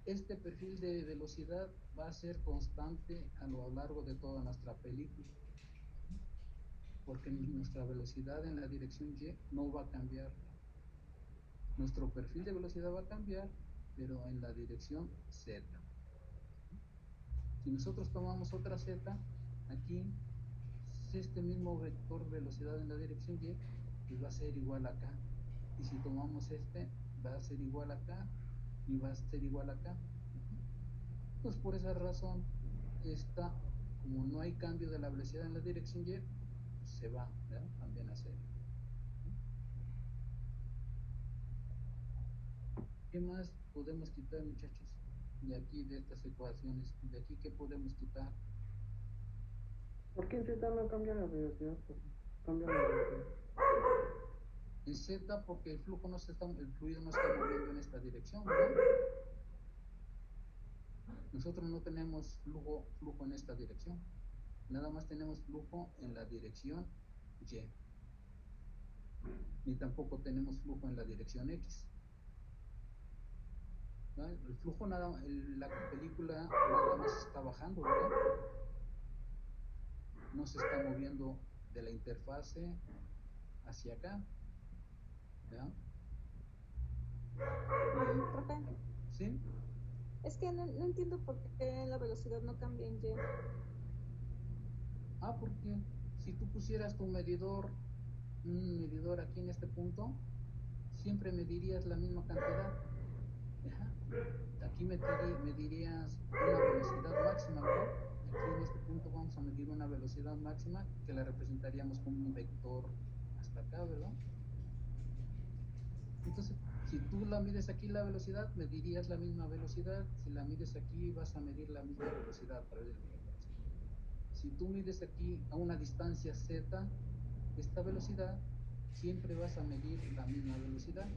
Este perfil de velocidad va a ser constante a lo largo de toda nuestra película, porque nuestra velocidad en la dirección Y no va a cambiar. Nuestro perfil de velocidad va a cambiar, pero en la dirección Z. Si nosotros tomamos otra Z, aquí este mismo vector velocidad en la dirección Y, pues va a ser igual acá. Y si tomamos este, va a ser igual acá y va a ser igual acá. Pues por esa razón, esta, como no hay cambio de la velocidad en la dirección Y, pues se va, ¿verdad? También a cero. ¿Qué más podemos quitar, muchachos? De aquí, de estas ecuaciones, de aquí, ¿qué podemos quitar? ¿Por qué en Z no cambia la velocidad? Pues, cambia la velocidad. En Z, porque el flujo no se está, el fluido no está moviendo en esta dirección, ¿verdad? Nosotros no tenemos flujo en esta dirección. Nada más tenemos flujo en la dirección Y. Ni tampoco tenemos flujo en la dirección X. ¿No? El flujo la película nada más está bajando, ¿verdad? No se está moviendo de la interfase hacia acá, ¿verdad? Profe, ¿Sí? es que no entiendo por qué la velocidad no cambia en Y. Porque si tú pusieras tu medidor, un medidor aquí en este punto, siempre medirías la misma cantidad. Ajá. Aquí medirías una velocidad máxima, ¿verdad? Aquí en este punto vamos a medir una velocidad máxima que la representaríamos como un vector hasta acá, ¿verdad? Entonces, si tú la mides aquí la velocidad, medirías la misma velocidad. Si la mides aquí, vas a medir la misma velocidad a través del vector. Si tú mides aquí a una distancia z, esta velocidad, siempre vas a medir la misma velocidad.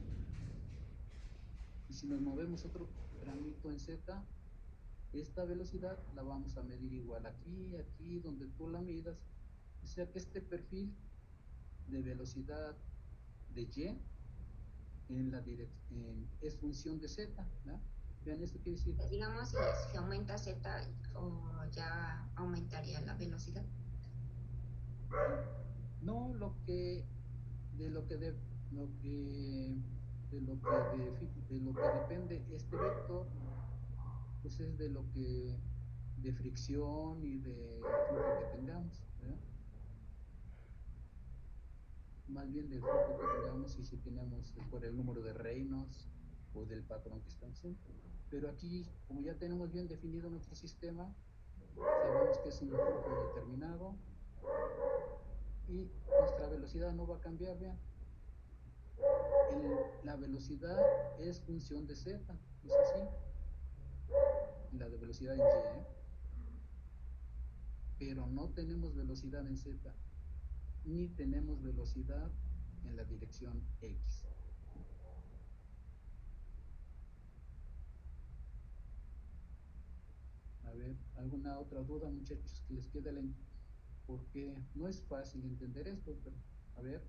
Y si nos movemos otro tramito en z, esta velocidad la vamos a medir igual aquí, aquí, donde tú la midas. O sea que este perfil de velocidad de y en la es función de z, ¿verdad? Vean, esto quiere decir, Digamos, si aumenta z, o ya aumentaría la velocidad. no lo que de lo que de lo que de lo que depende este vector, pues es de lo que de fricción y de flujo que tengamos, ¿verdad? Más bien del flujo que tengamos y si tenemos por el número de Reynolds o del patrón que estamos haciendo. Pero aquí, como ya tenemos bien definido nuestro sistema, sabemos que es un flujo determinado y nuestra velocidad no va a cambiar, vean. La velocidad es función de z, es así. La de velocidad en y, pero no tenemos velocidad en z, ni tenemos velocidad en la dirección x. A ver, ¿alguna otra duda, muchachos, que les quede? Porque no es fácil entender esto, pero a ver,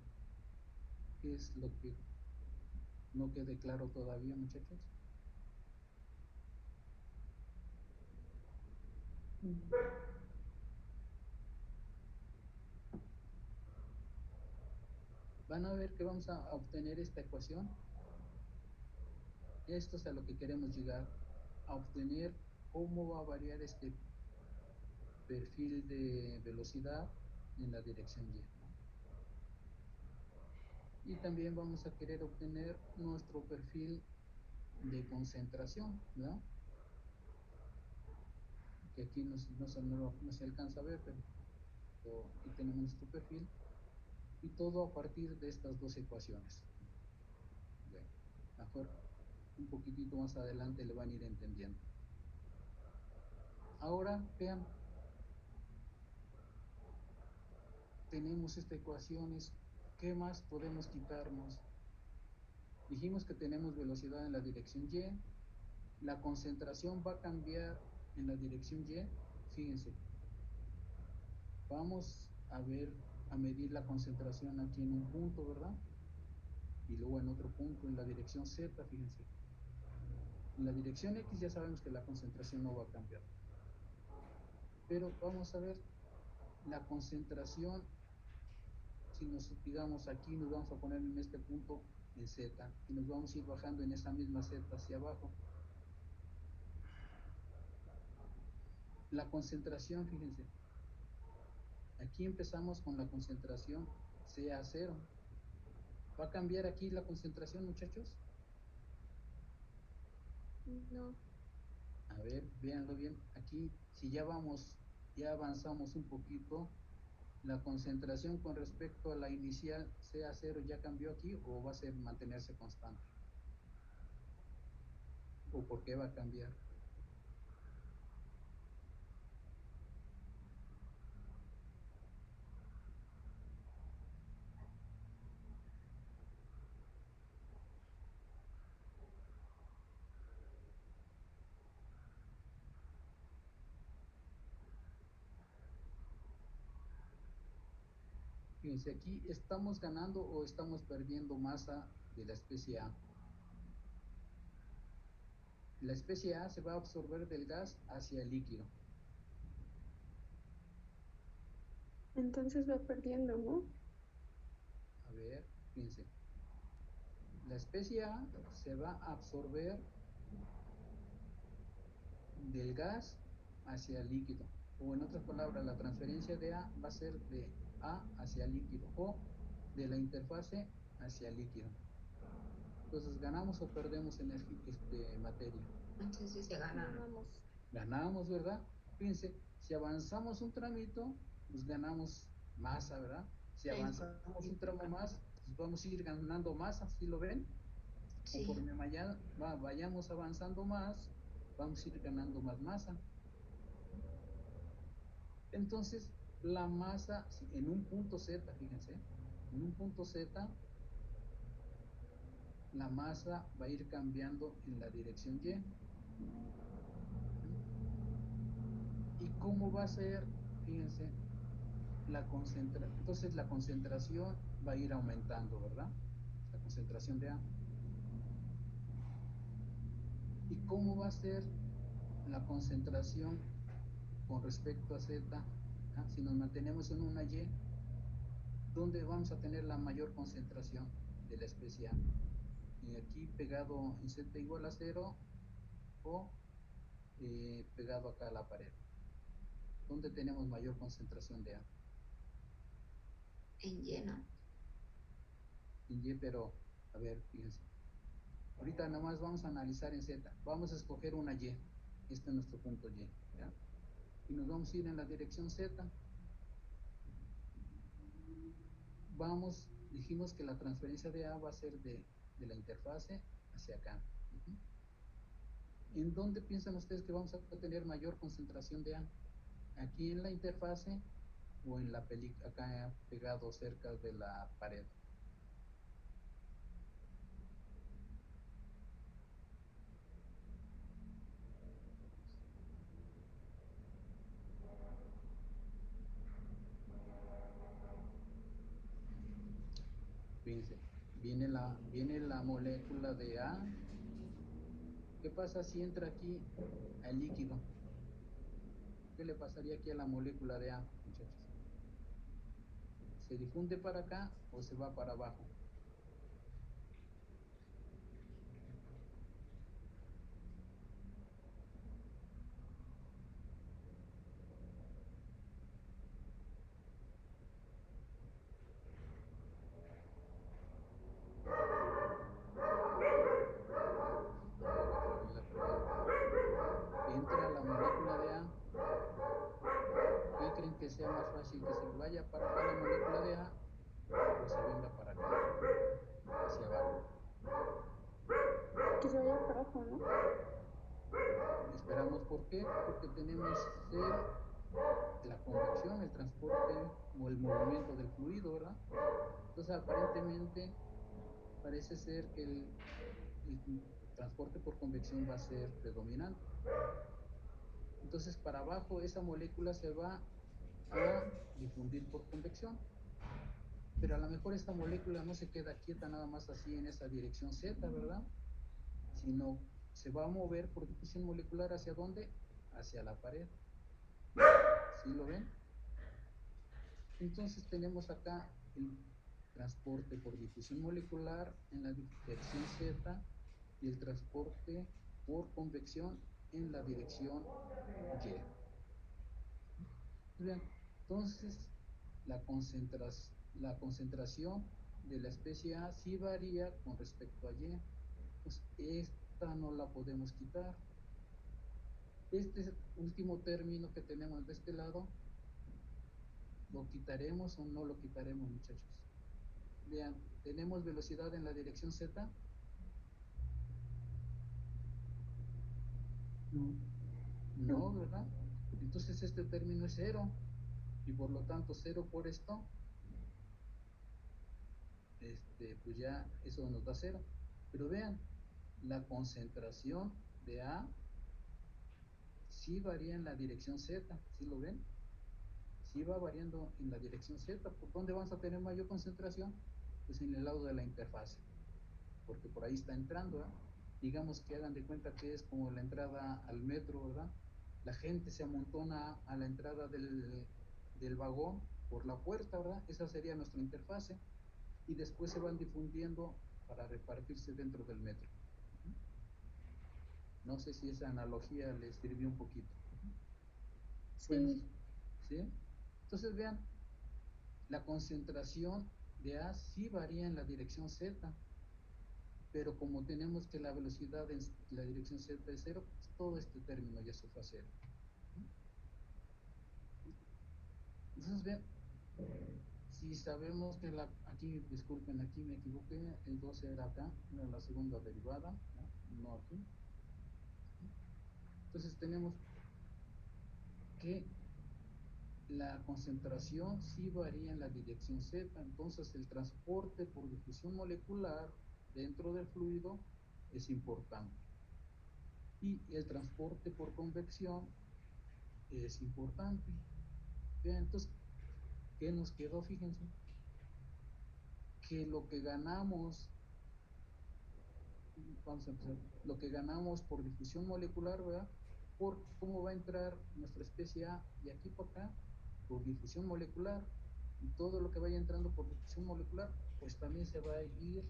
¿qué es lo que no quede claro todavía, muchachos? Van a ver que vamos a obtener esta ecuación. Esto es a lo que queremos llegar, a obtener cómo va a variar este perfil de velocidad en la dirección y. Y también vamos a querer obtener nuestro perfil de concentración, ¿verdad? Que aquí no se alcanza a ver, pero aquí tenemos nuestro perfil. Y todo a partir de estas dos ecuaciones. Bueno, mejor un poquitito más adelante le van a ir entendiendo. Ahora, vean, tenemos esta ecuación, ¿qué más podemos quitarnos? Dijimos que tenemos velocidad en la dirección y, la concentración va a cambiar en la dirección y, fíjense, vamos a ver, a medir la concentración aquí en un punto, ¿verdad? Y luego en otro punto, en la dirección z, fíjense. En la dirección x ya sabemos que la concentración no va a cambiar. Pero vamos a ver la concentración, si nos digamos aquí, nos vamos a poner en este punto en z, y nos vamos a ir bajando en esa misma z hacia abajo. La concentración, fíjense, aquí empezamos con la concentración CA0. ¿Va a cambiar aquí la concentración, muchachos? No. A ver, véanlo bien. Aquí, si ya avanzamos un poquito, ¿la concentración con respecto a la inicial CA0 ya cambió aquí o va a ser mantenerse constante? ¿O por qué va a cambiar? Fíjense, aquí estamos ganando o estamos perdiendo masa de la especie A. La especie A se va a absorber del gas hacia el líquido. Entonces va perdiendo, ¿no? A ver, fíjense. La especie A se va a absorber del gas hacia el líquido. O en otras palabras, la transferencia de A va a ser de A hacia el líquido o de la interfase hacia el líquido. Entonces, ¿ganamos o perdemos materia? Entonces se gana. Ganamos. Ganamos, ¿verdad? Fíjense, si avanzamos un tramito, pues ganamos masa, ¿verdad? Si avanzamos un tramo más, pues vamos a ir ganando masa, ¿sí lo ven? Sí. Conforme vayamos avanzando más, vamos a ir ganando más masa. Entonces, la masa, en un punto Z, fíjense, en un punto Z, la masa va a ir cambiando en la dirección Y. ¿Y cómo va a ser? Fíjense, entonces la concentración va a ir aumentando, ¿verdad? La concentración de A. ¿Y cómo va a ser la concentración con respecto a Z? Si nos mantenemos en una Y, ¿dónde vamos a tener la mayor concentración de la especie A? Y aquí pegado en Z igual a 0 o pegado acá a la pared. ¿Dónde tenemos mayor concentración de A? En lleno. En Y, pero, a ver, fíjense. Ahorita nada más vamos a analizar en Z. Vamos a escoger una Y. Este es nuestro punto Y. ¿Ya? Y nos vamos a ir en la dirección Z. Dijimos que la transferencia de A va a ser de la interfase hacia acá. ¿En dónde piensan ustedes que vamos a tener mayor concentración de A? ¿Aquí en la interfase o en la película, acá pegado cerca de la pared? Fíjense, viene la molécula de A. ¿Qué pasa si entra aquí al líquido? ¿Qué le pasaría aquí a la molécula de A, muchachos? ¿Se difunde para acá o se va para abajo? Entra la molécula de A. ¿Qué creen que sea más fácil? ¿Que se vaya para acá la molécula de A o se venga para acá, hacia abajo? Que se vaya para abajo, ¿no? Esperamos, ¿por qué? Porque tenemos la convección, el transporte o el movimiento del fluido, ¿verdad? Entonces, aparentemente, parece ser que el transporte por convección va a ser predominante. Entonces, para abajo esa molécula se va a difundir por convección. Pero a lo mejor esta molécula no se queda quieta nada más así en esa dirección Z, ¿verdad? Sino se va a mover por difusión molecular ¿hacia dónde? Hacia la pared. ¿Sí lo ven? Entonces tenemos acá el transporte por difusión molecular en la dirección Z y el transporte por convección en la dirección Y. Bien, entonces la concentración de la especie A sí varía con respecto a Y. Pues esta no la podemos quitar. Este último término que tenemos de este lado, ¿lo quitaremos o no lo quitaremos, muchachos? Vean, ¿tenemos velocidad en la dirección Z? No, ¿verdad? Entonces este término es 0 y por lo tanto 0 por esto, pues ya eso nos da 0. Pero vean, la concentración de A sí varía en la dirección Z, ¿sí lo ven? Sí va variando en la dirección Z. ¿Por dónde vamos a tener mayor concentración? Pues en el lado de la interfase, porque por ahí está entrando, ¿verdad? Digamos que hagan de cuenta que es como la entrada al metro, ¿verdad? La gente se amontona a la entrada del vagón por la puerta, ¿verdad? Esa sería nuestra interfase. Y después se van difundiendo para repartirse dentro del metro. No sé si esa analogía les sirvió un poquito. Bueno, Sí. ¿sí? Entonces vean, la concentración de A sí varía en la dirección Z, pero como tenemos que la velocidad en la dirección z es 0, pues todo este término ya se fue a 0. Entonces, vean, si sabemos que aquí, disculpen, aquí me equivoqué, el 12 era acá, era la segunda derivada, no aquí. Entonces tenemos que la concentración sí varía en la dirección z, entonces el transporte por difusión molecular dentro del fluido es importante. Y el transporte por convección es importante. Bien, entonces, ¿qué nos quedó? Fíjense, que lo que ganamos, vamos a empezar, lo que ganamos por difusión molecular, ¿verdad? Por cómo va a entrar nuestra especie A de aquí por acá, por difusión molecular, y todo lo que vaya entrando por difusión molecular, pues también se va a ir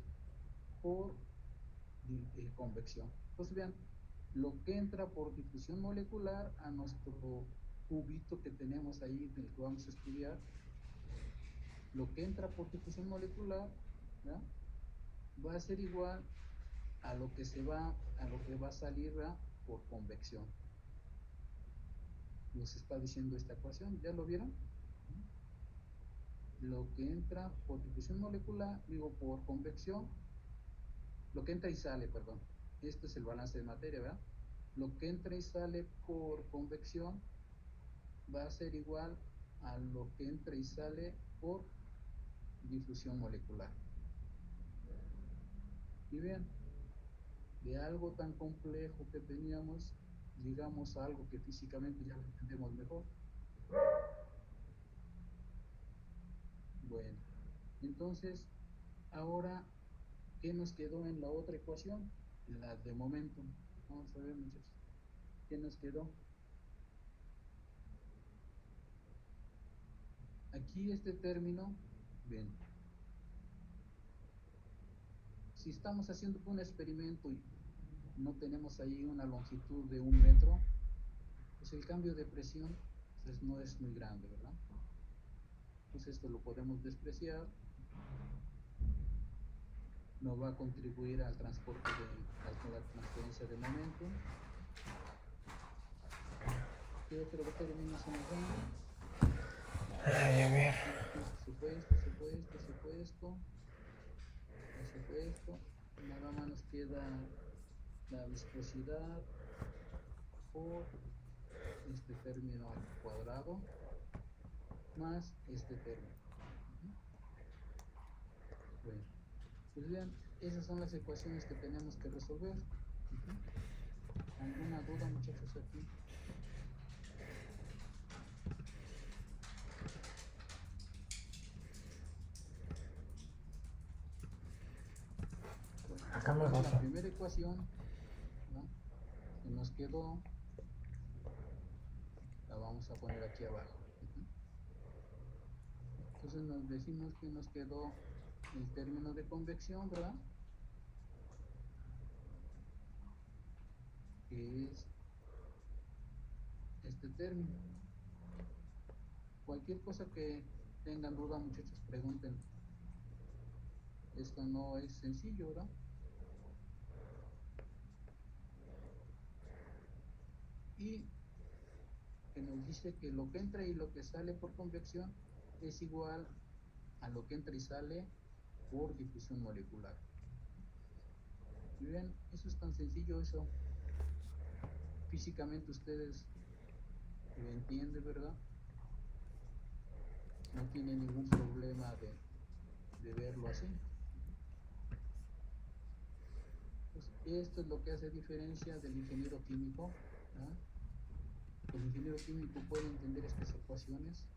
por convección. Entonces vean, lo que entra por difusión molecular a nuestro cubito que tenemos ahí, del que vamos a estudiar, lo que entra por difusión molecular, ¿verdad?, va a ser igual a lo que va a salir, ¿verdad?, por convección. Nos está diciendo esta ecuación, ¿ya lo vieron? Lo que entra por difusión molecular, digo por convección, lo que entra y sale, perdón. Este es el balance de materia, ¿verdad? Lo que entra y sale por convección va a ser igual a lo que entra y sale por difusión molecular. Y vean, de algo tan complejo que teníamos, llegamos a algo que físicamente ya lo entendemos mejor. Bueno, entonces, ahora, ¿qué nos quedó en la otra ecuación? La de momentum. Vamos a ver, muchachos. ¿Qué nos quedó? Aquí este término, bien, si estamos haciendo un experimento y no tenemos ahí una longitud de 1 metro, pues el cambio de presión pues no es muy grande, ¿verdad? Entonces esto lo podemos despreciar, no va a contribuir al transporte a la transferencia de momento. ¿Qué otro término se nos da? Ay, a ver. Se fue esto, nada más nos queda la viscosidad por este término al cuadrado más este término. Bueno, pues vean, esas son las ecuaciones que tenemos que resolver. ¿Alguna duda, muchachos, aquí? Acá me La gozo. primera ecuación, ¿no?, que nos quedó, la vamos a poner aquí abajo. Entonces nos decimos que nos quedó el término de convección, ¿verdad?, que es este término. Cualquier cosa que tengan duda, muchachos, pregunten. Esto no es sencillo, ¿verdad? Y que nos dice que lo que entra y lo que sale por convección es igual a lo que entra y sale por difusión molecular. Y vean, eso es tan sencillo, eso físicamente ustedes lo entienden, ¿verdad? No tienen ningún problema de verlo así. Pues esto es lo que hace diferencia del ingeniero químico, ¿verdad? El ingeniero químico puede entender estas ecuaciones,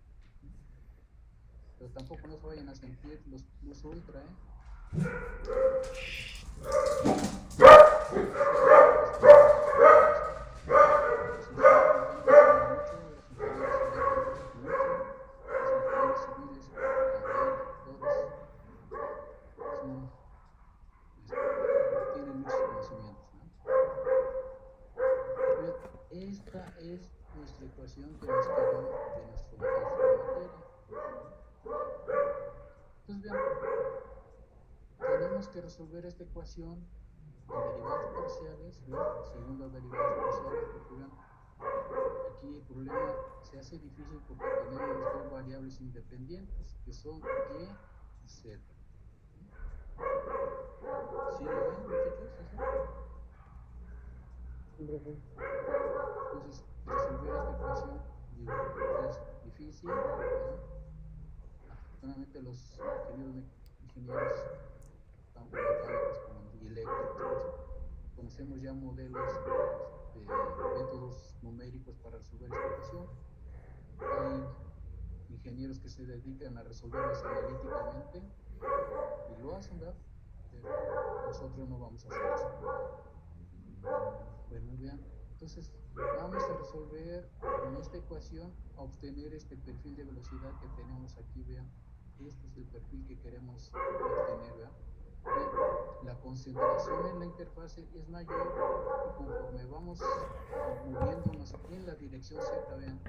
pero tampoco no se vayan a sentir los plus ultra, tienen muchos conocimientos, ¿no? Esta es nuestra ecuación que nos quedó de nuestro balance de materia. Entonces vean, tenemos que resolver esta ecuación derivadas parciales, ¿vean? Segunda derivadas parciales, porque vean, aquí el problema se hace difícil porque tenemos dos variables independientes que son y y z. ¿Sí lo ven, muchachos? ¿Eso? Sí, profe. Entonces, resolver esta ecuación, digo, es difícil, ¿verdad? Afortunadamente los ingenieros tanto mecánicos como eléctricos conocemos ya modelos, métodos numéricos para resolver esta ecuación. Hay ingenieros que se dedican a resolverlas analíticamente y lo hacen, ¿verdad? Pero nosotros no vamos a hacer eso. Bueno, vean, entonces vamos a resolver en esta ecuación a obtener este perfil de velocidad que tenemos aquí, vean. Este es el perfil que queremos obtener, ¿verdad? Bien, la concentración en la interfase es mayor y conforme vamos moviéndonos en la dirección Z, vean.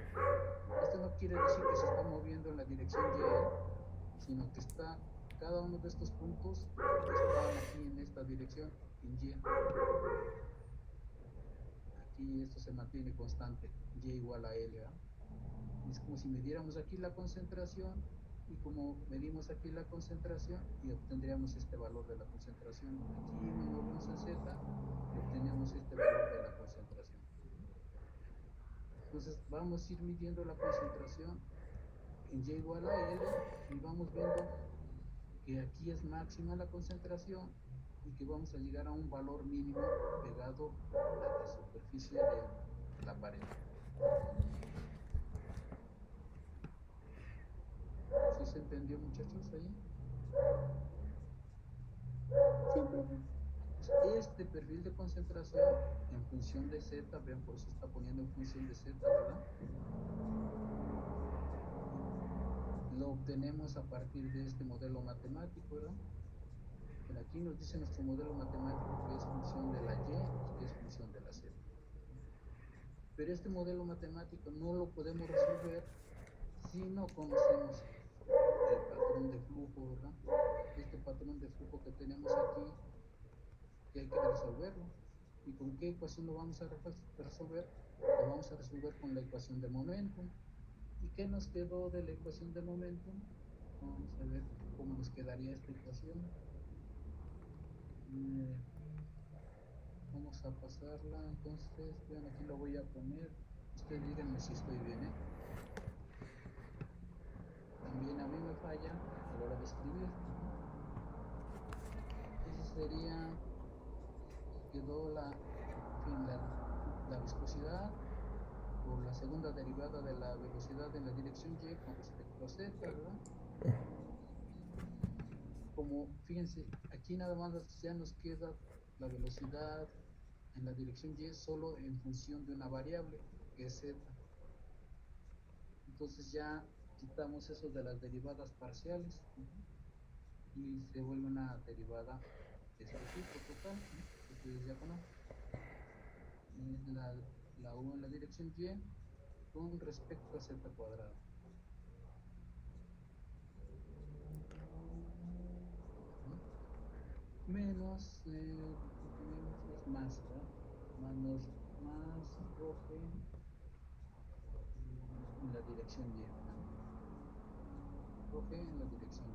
Esto no quiere decir que se está moviendo en la dirección Y, sino que está, cada uno de estos puntos están aquí en esta dirección, en Y. Aquí esto se mantiene constante, Y igual a L, ¿verdad? Es como si midiéramos aquí la concentración y como medimos aquí la concentración y obtendríamos este valor de la concentración. Aquí nos movemos en Z y obtenemos este valor de la concentración. Entonces vamos a ir midiendo la concentración en Y igual a L y vamos viendo que aquí es máxima la concentración y que vamos a llegar a un valor mínimo pegado a la superficie de la pared. ¿Sí se entendió, muchachos, ahí? Sí, profe. Este perfil de concentración en función de Z, vean, por eso está poniendo en función de Z, ¿verdad? Lo obtenemos a partir de este modelo matemático, ¿verdad? Pero aquí nos dice nuestro modelo matemático que es función de la Y y que es función de la Z. Pero este modelo matemático no lo podemos resolver si no conocemos el patrón de flujo, ¿verdad? Este patrón de flujo que tenemos aquí, que hay que resolverlo. ¿Y con qué ecuación lo vamos a resolver? Lo vamos a resolver con la ecuación de momentum. ¿Y qué nos quedó de la ecuación de momentum? Vamos a ver cómo nos quedaría esta ecuación. Vamos a pasarla, entonces, vean, aquí lo voy a poner. Ustedes díganme si estoy bien, ¿eh? También a mí me falla a la hora de escribir. Ese sería, quedó la viscosidad por la segunda derivada de la velocidad en la dirección Y con respecto a Z, ¿verdad? Como, fíjense, aquí nada más ya nos queda la velocidad en la dirección Y solo en función de una variable, que es Z. Entonces ya quitamos eso de las derivadas parciales y se vuelve una derivada de este tipo total, que ustedes ya conocen. La U en la dirección Y con respecto a Z cuadrado. Menos, tenemos es más, ¿verdad? Más roje en la dirección Y. Roje en la dirección Y.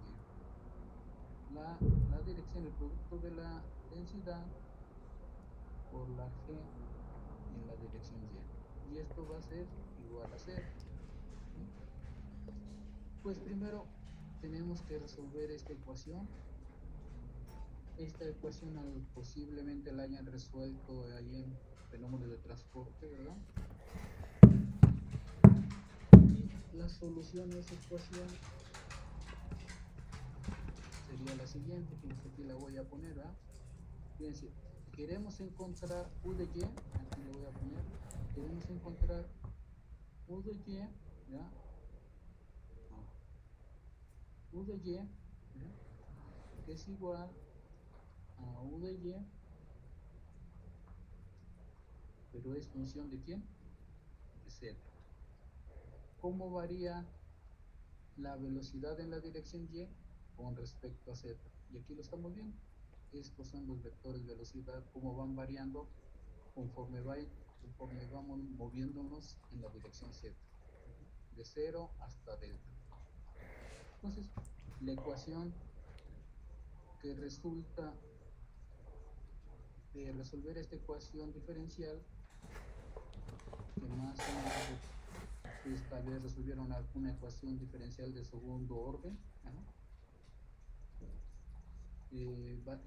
La dirección, el producto de la densidad por la G en la dirección Y. Y esto va a ser igual a 0. Pues primero tenemos que resolver esta ecuación. Esta ecuación posiblemente la hayan resuelto ahí en fenómenos de transporte, ¿verdad? Y la solución a esa ecuación sería la siguiente, que aquí la voy a poner, ¿verdad? Fíjense, queremos encontrar U de Y, aquí le voy a poner, queremos encontrar U de Y, ¿ya? U de Y, ¿ya? Que es igual a U de Y, pero es función de ¿quién? De Z. ¿Cómo varía la velocidad en la dirección Y con respecto a Z? Y aquí lo estamos viendo. estos son los vectores de velocidad, cómo van variando conforme vamos moviéndonos en la dirección Z, de 0 hasta delta. Entonces, la ecuación que resulta de resolver esta ecuación diferencial, que más o menos pues, tal vez resolvieron una ecuación diferencial de segundo orden,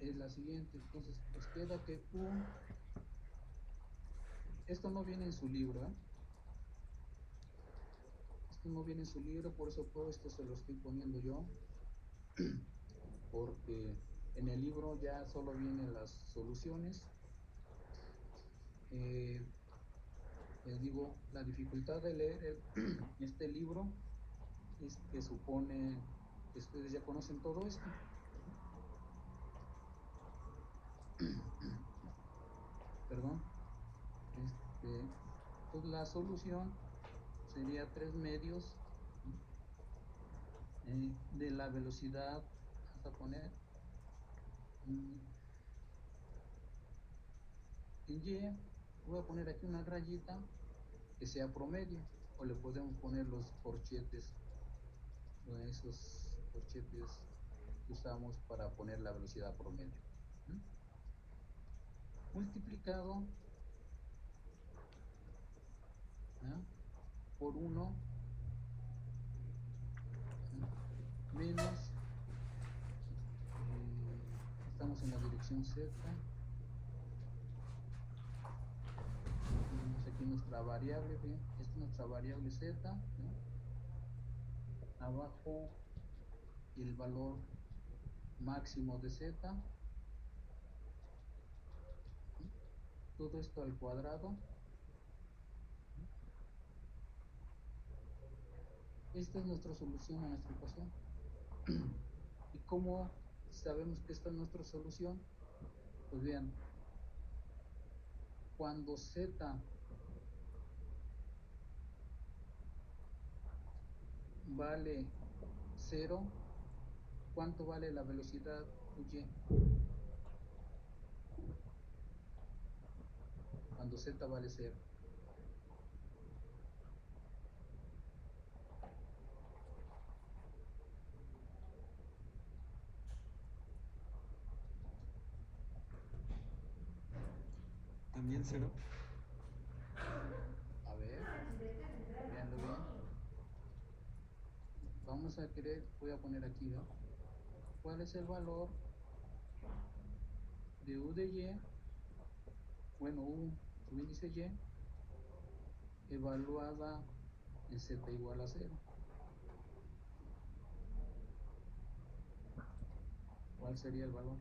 es la siguiente. Entonces, nos queda que U, esto no viene en su libro, esto no viene en su libro, por eso todo esto se lo estoy poniendo yo, porque en el libro ya solo vienen las soluciones. Les digo, la dificultad de leer este libro es que supone que ustedes ya conocen todo esto. Perdón. Pues la solución sería 3 medios de la velocidad. Vamos a poner en Y, voy a poner aquí una rayita que sea promedio, o le podemos poner los corchetes, esos corchetes que usamos para poner la velocidad promedio. Multiplicado por 1 menos, estamos en la dirección Z, tenemos aquí nuestra variable, ¿sí? Esta es nuestra variable Z, ¿no? Abajo el valor máximo de Z, ¿sí? Todo esto al cuadrado. Esta es nuestra solución a nuestra ecuación. ¿Y cómo sabemos que esta es nuestra solución? Pues vean, cuando Z vale 0, ¿cuánto vale la velocidad Y? Cuando Z vale 0. También 0. A ver, veanlo bien. Vamos a querer, voy a poner aquí, ¿no? ¿Cuál es el valor de U de Y? Bueno, U, su índice Y, evaluada en Z igual a 0. ¿Cuál sería el valor?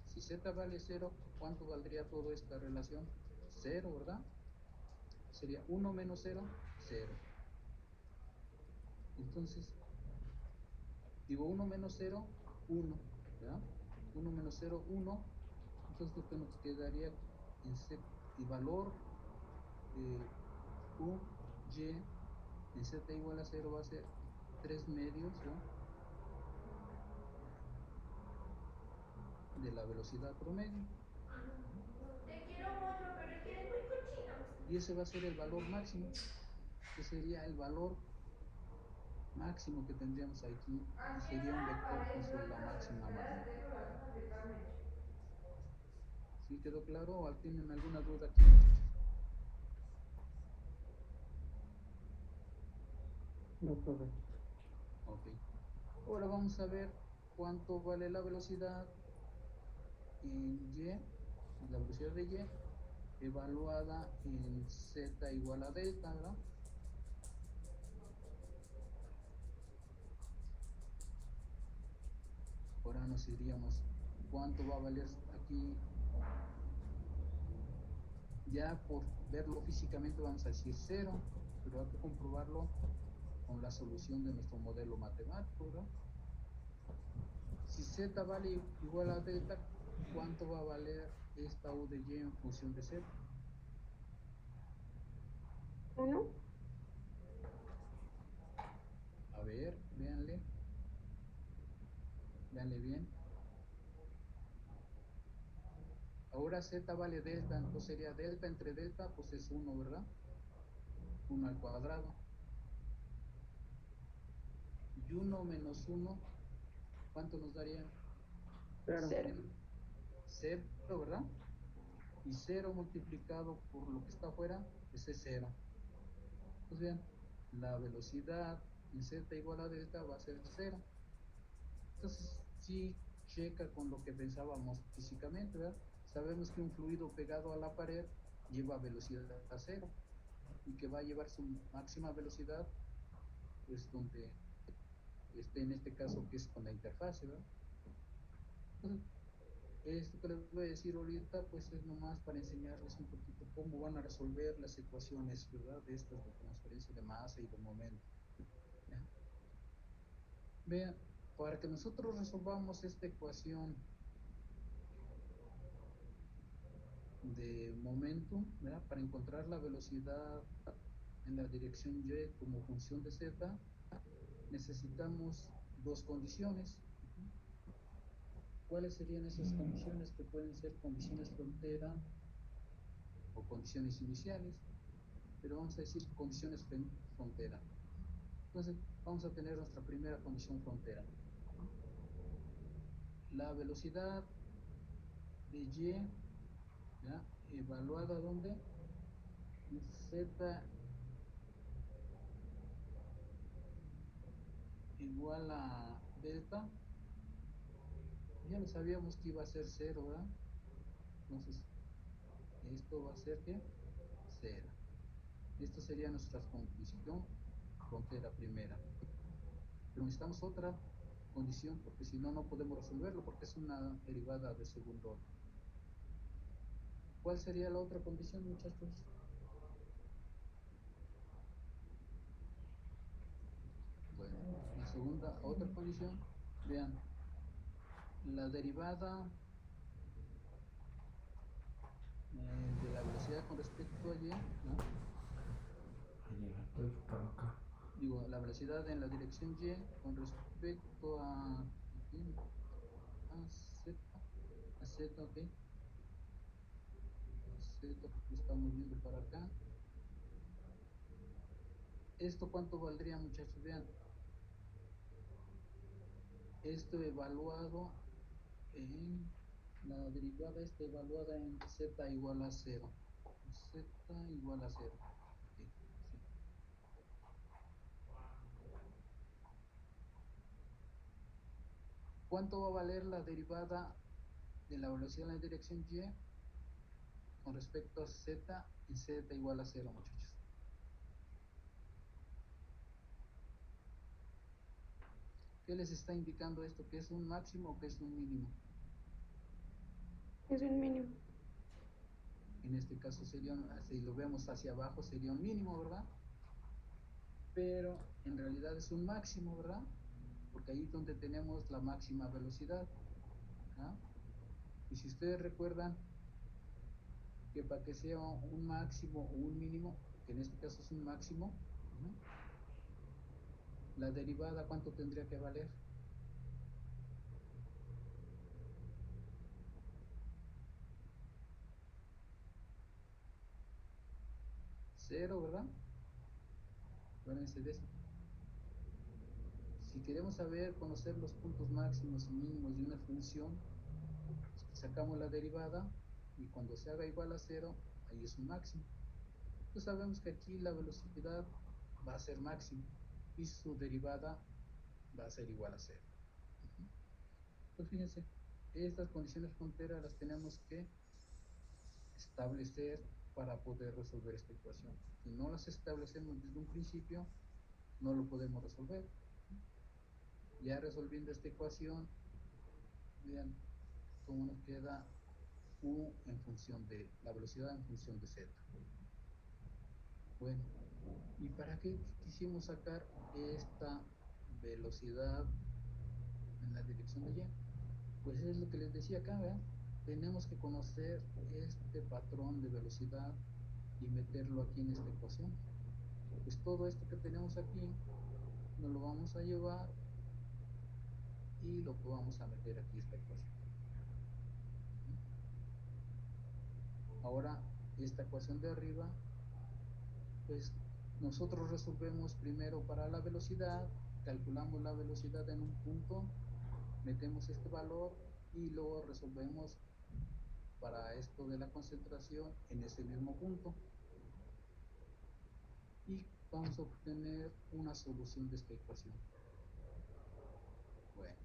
Si Z vale 0, ¿cuánto valdría toda esta relación? 0, ¿verdad? Sería 1 menos 0, 0. Entonces, digo 1 menos 0, 1, ¿verdad? 1 menos 0, 1. Entonces lo que nos quedaría en Z, el valor U, Y, en Z igual a 0 va a ser 3 medios, ¿no? De la velocidad promedio. Te quiero mucho, pero es que eres muy cochino. Y ese va a ser el valor máximo, que sería el valor máximo que tendríamos aquí, y sería un vector con la máxima magnitud. ¿Sí quedó claro o tienen alguna duda aquí, muchachos? No, profe. Ok. Ahora vamos a ver cuánto vale la velocidad en Y, la velocidad de Y, evaluada en Z igual a delta, ¿verdad? Ahora nos iríamos, ¿cuánto va a valer aquí? Ya por verlo físicamente vamos a decir 0, pero hay que comprobarlo con la solución de nuestro modelo matemático, ¿verdad? Si z vale igual a delta, ¿cuánto va a valer esta u de y en función de z? 1. A ver, véanle bien. Ahora z vale delta, entonces sería delta entre delta, pues es 1, ¿verdad? 1 al cuadrado. Y 1 menos 1, ¿cuánto nos daría? 0. 0, ¿verdad? Y 0 multiplicado por lo que está afuera, pues es 0. Pues bien, la velocidad en z igual a delta va a ser 0. Entonces, sí checa con lo que pensábamos físicamente, ¿verdad? Sabemos que un fluido pegado a la pared lleva velocidad a 0 y que va a llevar su máxima velocidad, pues donde esté, en este caso, que es con la interfase, ¿verdad? Entonces, esto que les voy a decir ahorita, pues es nomás para enseñarles un poquito cómo van a resolver las ecuaciones, ¿verdad? De estas de transferencia de masa y de momento. ¿Ya? Vean, para que nosotros resolvamos esta ecuación de momentum, ¿verdad? Para encontrar la velocidad en la dirección y como función de z, necesitamos dos condiciones. ¿Cuáles serían esas condiciones? Que pueden ser condiciones frontera o condiciones iniciales, pero vamos a decir condiciones frontera. Entonces vamos a tener nuestra primera condición frontera. La velocidad de y, ¿ya? Evaluada ¿dónde? En z igual a delta. Ya lo sabíamos que iba a ser 0, ¿verdad? Entonces esto va a ser ¿qué? 0. Esta sería nuestra condición frontera primera. Pero necesitamos otra condición, porque si no, no podemos resolverlo, porque es una derivada de segundo orden. ¿Cuál sería la otra condición, muchachos? Bueno, la segunda, otra condición, vean, la derivada de la velocidad con respecto a y, ¿no? Digo, la velocidad en la dirección y con respecto a z, ok. Z, porque estamos viendo para acá. ¿Esto cuánto valdría, muchachos? Vean. Esto evaluado en la derivada está evaluada en z igual a 0. Z igual a 0. Okay, sí. ¿Cuánto va a valer la derivada de la velocidad en la dirección y con respecto a z en z igual a 0, muchachos? ¿Qué les está indicando esto? ¿Que es un máximo o que es un mínimo? Es un mínimo. En este caso sería, si lo vemos hacia abajo, sería un mínimo, ¿verdad? Pero en realidad es un máximo, ¿verdad? Porque ahí es donde tenemos la máxima velocidad. ¿Ah? Y si ustedes recuerdan que para que sea un máximo o un mínimo, que en este caso es un máximo, la derivada, ¿cuánto tendría que valer? Cero, ¿verdad? Acuérdense de eso. Si queremos saber, conocer los puntos máximos y mínimos de una función, sacamos la derivada y cuando se haga igual a 0, ahí es un máximo. Entonces sabemos que aquí la velocidad va a ser máxima y su derivada va a ser igual a 0. Pues fíjense, estas condiciones frontera las tenemos que establecer para poder resolver esta ecuación. Si no las establecemos desde un principio, no lo podemos resolver. Ya resolviendo esta ecuación, vean cómo nos queda U en función de la velocidad en función de Z. Bueno, ¿Y para qué quisimos sacar esta velocidad en la dirección de Y? Pues es lo que les decía acá, ¿verdad? Tenemos que conocer este patrón de velocidad y meterlo aquí en esta ecuación. Pues todo esto que tenemos aquí nos lo vamos a llevar y lo vamos a meter aquí esta ecuación. Ahora, esta ecuación de arriba, pues nosotros resolvemos primero para la velocidad, calculamos la velocidad en un punto, metemos este valor y luego resolvemos para esto de la concentración en ese mismo punto. Y vamos a obtener una solución de esta ecuación. Bueno,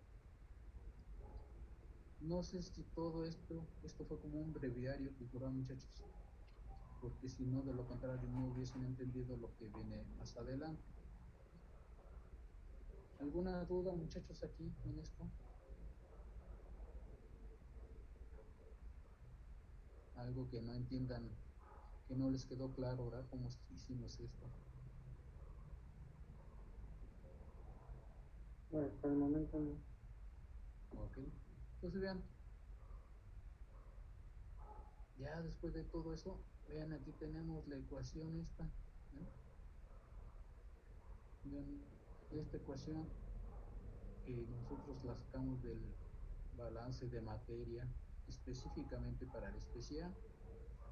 no sé si todo esto fue como un breviario cultural, muchachos, porque si no, de lo contrario, no hubiesen entendido lo que viene más adelante. ¿Alguna duda, muchachos, aquí en esto? Algo que no entiendan, que no les quedó claro, ¿verdad? ¿Cómo hicimos esto? Bueno, hasta el momento no. Ok, entonces vean, ya después de todo eso, vean, aquí tenemos la ecuación esta, ¿eh? Vean, esta ecuación que nosotros la sacamos del balance de materia específicamente para la especie A,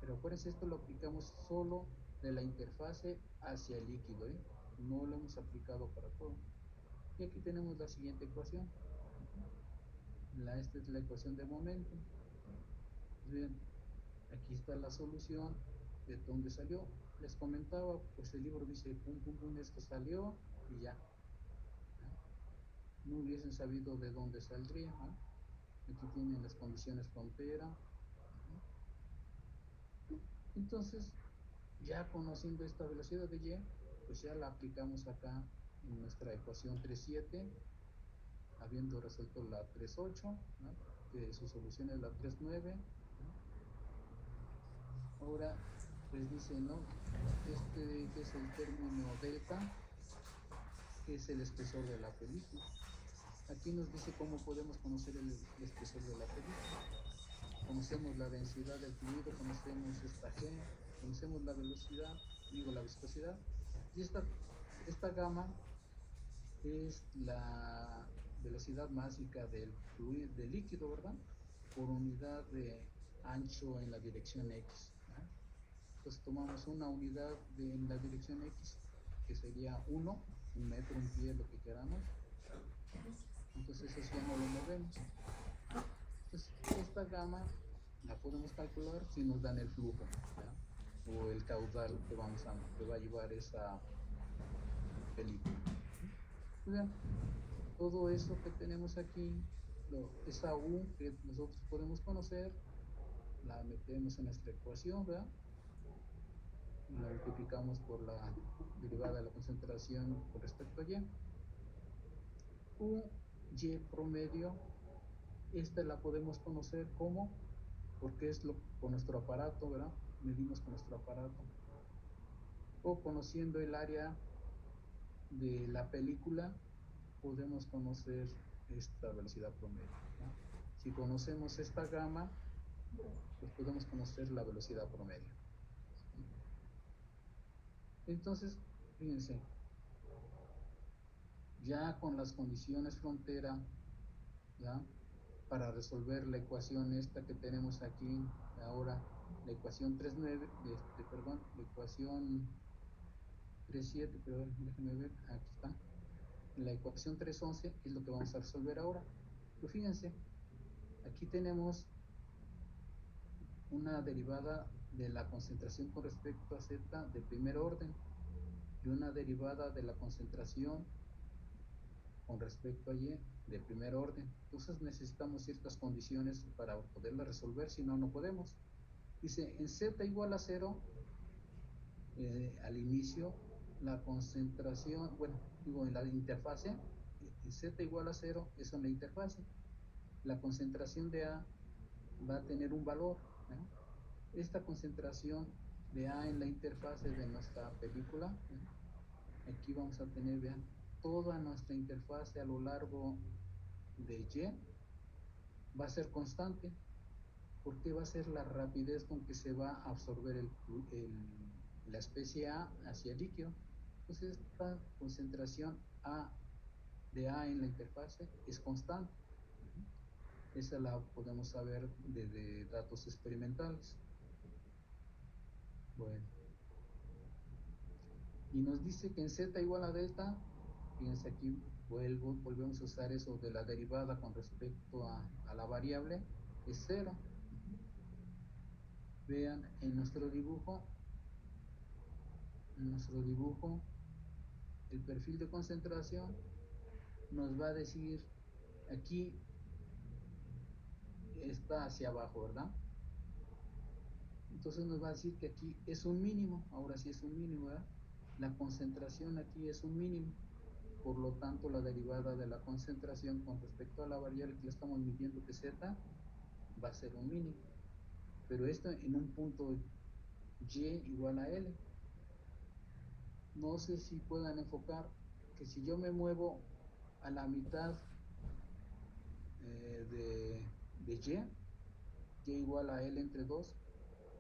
pero acuérdense, esto lo aplicamos solo de la interfase hacia el líquido, ¿eh? No lo hemos aplicado para todo. Y aquí tenemos la siguiente ecuación. Esta es la ecuación de momento. Bien, aquí está la solución de dónde salió. Les comentaba, pues el libro dice, pum, pum, pum, esto salió y ya. No hubiesen sabido de dónde saldría, ¿no? Aquí tienen las condiciones frontera. Entonces, ya conociendo esta velocidad de Y, pues ya la aplicamos acá en nuestra ecuación 3.7, habiendo resuelto la 3.8, ¿no? Que su solución es la 3.9. ¿No? Ahora, pues dice, ¿no? Este que es el término delta, que es el espesor de la película. Aquí nos dice cómo podemos conocer el espesor de la película. Conocemos la densidad del fluido, conocemos esta G, conocemos la velocidad, la viscosidad, y esta gamma es la velocidad mágica del fluido, del líquido, ¿verdad? Por unidad de ancho en la dirección X, ¿no? Entonces tomamos una unidad en la dirección X, que sería 1, un metro, un pie, lo que queramos. Entonces eso ya no lo movemos. Entonces esta gamma la podemos calcular si nos dan el flujo, ¿ya? O el caudal que va a llevar esa película. Bien, todo eso que tenemos aquí, esa U que nosotros podemos conocer, la metemos en nuestra ecuación, ¿verdad? Y la multiplicamos por la derivada de la concentración con respecto a Y. U, Y promedio, esta la podemos conocer como, porque es con nuestro aparato, ¿verdad? Medimos con nuestro aparato. O conociendo el área de la película, podemos conocer esta velocidad promedio, ¿no? Si conocemos esta gamma, pues podemos conocer la velocidad promedio. Entonces, fíjense, ya con las condiciones frontera, ¿ya? Para resolver la ecuación esta que tenemos aquí ahora, la ecuación 3.9, perdón, la ecuación 3.7, pero déjenme ver, aquí está. La ecuación 3.11 es lo que vamos a resolver ahora. Pero fíjense, aquí tenemos una derivada de la concentración con respecto a Z de primer orden y una derivada de la concentración con respecto a Y de primer orden. Entonces necesitamos ciertas condiciones para poderla resolver, si no, no podemos. Dice, en Z igual a 0, al inicio, la concentración, bueno, digo, en la interfase, en Z igual a 0, eso en la interfase. La concentración de A va a tener un valor, ¿no? Esta concentración de A en la interfase de nuestra película. Aquí vamos a tener, vean, toda nuestra interfase a lo largo de Y va a ser constante, porque va a ser la rapidez con que se va a absorber la especie A hacia el líquido. Entonces esta concentración de A en la interfase es constante. Esa la podemos saber de datos experimentales. Bueno. Y nos dice que en Z igual a delta, fíjense aquí, volvemos a usar eso de la derivada con respecto a la variable, es 0. Vean, en nuestro dibujo, el perfil de concentración nos va a decir, aquí está hacia abajo, ¿verdad? Entonces nos va a decir que aquí es un mínimo, ahora sí es un mínimo, ¿verdad? La concentración aquí es un mínimo, por lo tanto la derivada de la concentración con respecto a la variable que le estamos midiendo, que z, va a ser un mínimo. Pero esto en un punto y igual a l. No sé si puedan enfocar que si yo me muevo a la mitad de y igual a l entre 2,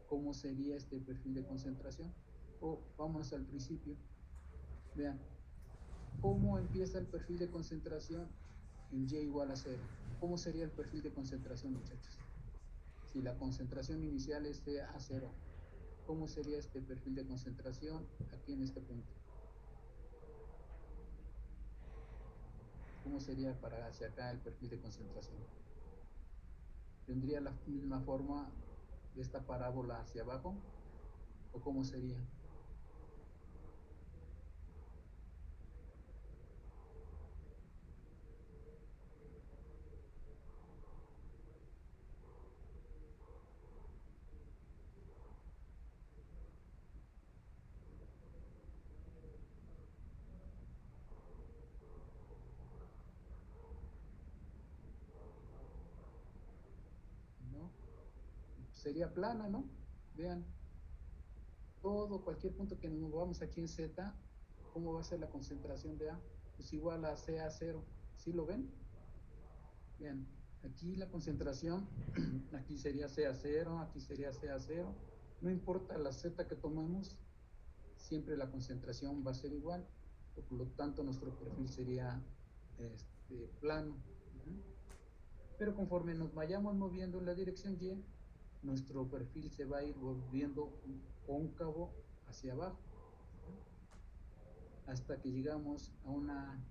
¿cómo sería este perfil de concentración? O vamos al principio. Vean, ¿cómo empieza el perfil de concentración en y igual a 0? ¿Cómo sería el perfil de concentración, muchachos? Si la concentración inicial es a 0, ¿cómo sería este perfil de concentración aquí en este punto? ¿Cómo sería para hacia acá el perfil de concentración? ¿Tendría la misma forma de esta parábola hacia abajo? ¿O cómo sería? ¿No? Sería plana, ¿no? Vean, cualquier punto que nos movamos aquí en Z, ¿cómo va a ser la concentración de A? Pues igual a CA0. ¿Sí lo ven? Bien, aquí la concentración, aquí sería CA0, aquí sería CA0. No importa la Z que tomemos, siempre la concentración va a ser igual. Por lo tanto, nuestro perfil sería plano. Pero conforme nos vayamos moviendo en la dirección Y, nuestro perfil se va a ir volviendo cóncavo hacia abajo, hasta que llegamos a una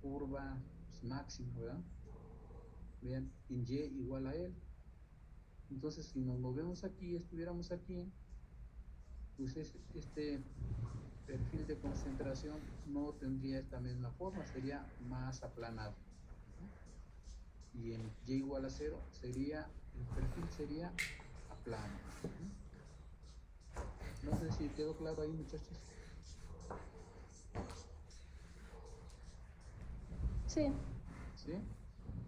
curva máxima, ¿verdad? Vean, en Y igual a L. Entonces, si nos movemos aquí, estuviéramos aquí, pues este perfil de concentración no tendría esta misma forma, sería más aplanado. Y en Y igual a 0 el perfil sería aplano. No sé si quedó claro ahí, muchachos. Sí. ¿Sí?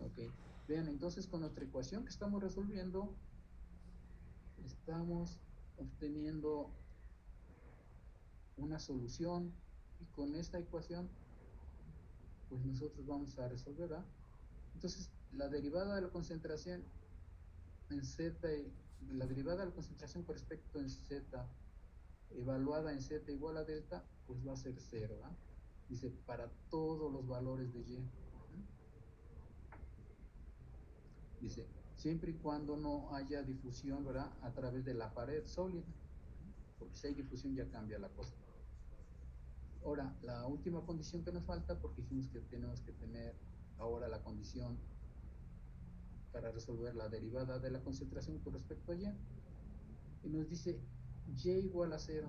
Ok. Vean, entonces con nuestra ecuación que estamos resolviendo, estamos obteniendo una solución, y con esta ecuación pues nosotros vamos a resolver, ¿verdad? Entonces la derivada de la concentración en Z, la derivada de la concentración con respecto en Z evaluada en Z igual a delta, pues va a ser 0, ¿verdad? Dice para todos los valores de Y. Dice siempre y cuando no haya difusión, ¿verdad? A través de la pared sólida, porque si hay difusión ya cambia la cosa. Ahora, la última condición que nos falta, porque dijimos que tenemos que tener ahora la condición para resolver la derivada de la concentración con respecto a Y, y nos dice Y igual a 0.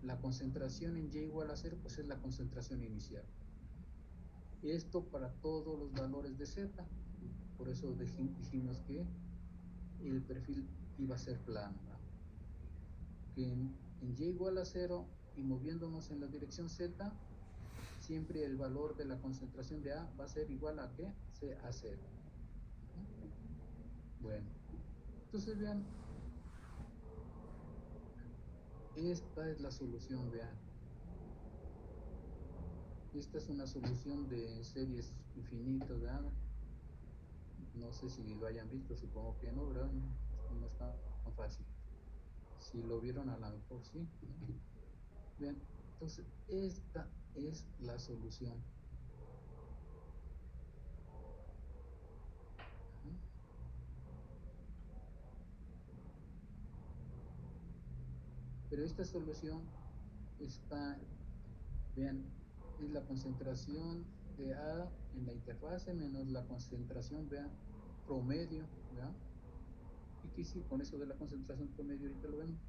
La concentración en Y igual a 0, pues es la concentración inicial. Esto para todos los valores de Z. Por eso dijimos que el perfil iba a ser plano, ¿verdad? Que en Y igual a 0 y moviéndonos en la dirección Z, siempre el valor de la concentración de A va a ser igual a ¿qué? A 0. Bueno, entonces vean, esta es la solución, vean. Esta es una solución de series infinitas, ¿verdad? No sé si lo hayan visto, supongo que no, ¿verdad? No está tan fácil. Si lo vieron, a lo mejor sí, ¿no? Bien, entonces esta es la solución. Ujú. Pero esta solución está, vean, es la concentración de A en la interfase menos la concentración, vean, promedio, ¿verdad? Y que sí, con eso de la concentración promedio ahorita lo vemos,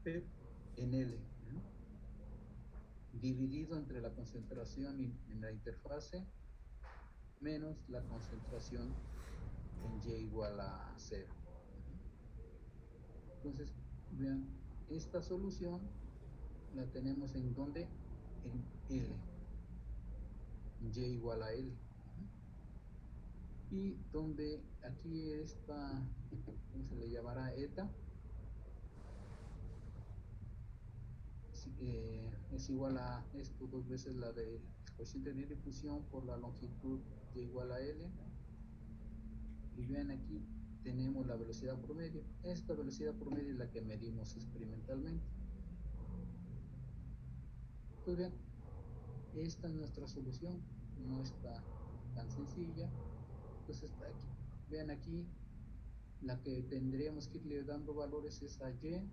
pero en L, ¿verdad? Dividido entre la concentración en la interfase menos la concentración en Y igual a 0. Entonces, vean, esta solución la tenemos en donde, en L, Y igual a L. Y donde aquí está, ¿cómo se le llamará? Eta, es igual a esto dos veces la del coeficiente de difusión por la longitud Y igual a L. Y vean aquí tenemos la velocidad promedio. Esta velocidad promedio es la que medimos experimentalmente. Pues bien, esta es nuestra solución, no está tan sencilla. Entonces aquí, vean aquí, la que tendríamos que irle dando valores es a Y,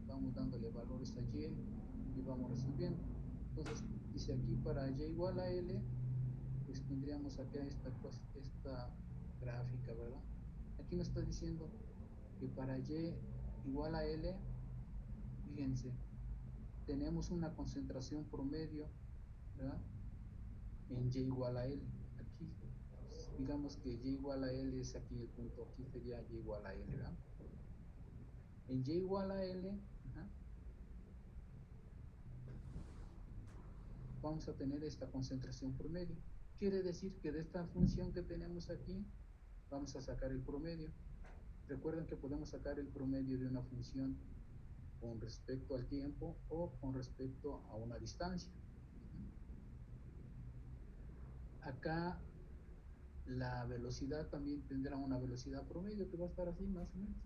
vamos dándole valores a Y y vamos resolviendo. Entonces dice aquí para Y igual a L, pues tendríamos acá esta gráfica, ¿verdad? Aquí nos está diciendo que para Y igual a L, fíjense, tenemos una concentración promedio, ¿verdad? En Y igual a L. Aquí, digamos que Y igual a L es aquí el punto, aquí sería Y igual a L, ¿verdad? En Y igual a L, ajá, vamos a tener esta concentración promedio. Quiere decir que de esta función que tenemos aquí, vamos a sacar el promedio. Recuerden que podemos sacar el promedio de una función con respecto al tiempo o con respecto a una distancia. Acá la velocidad también tendrá una velocidad promedio que va a estar así más o menos.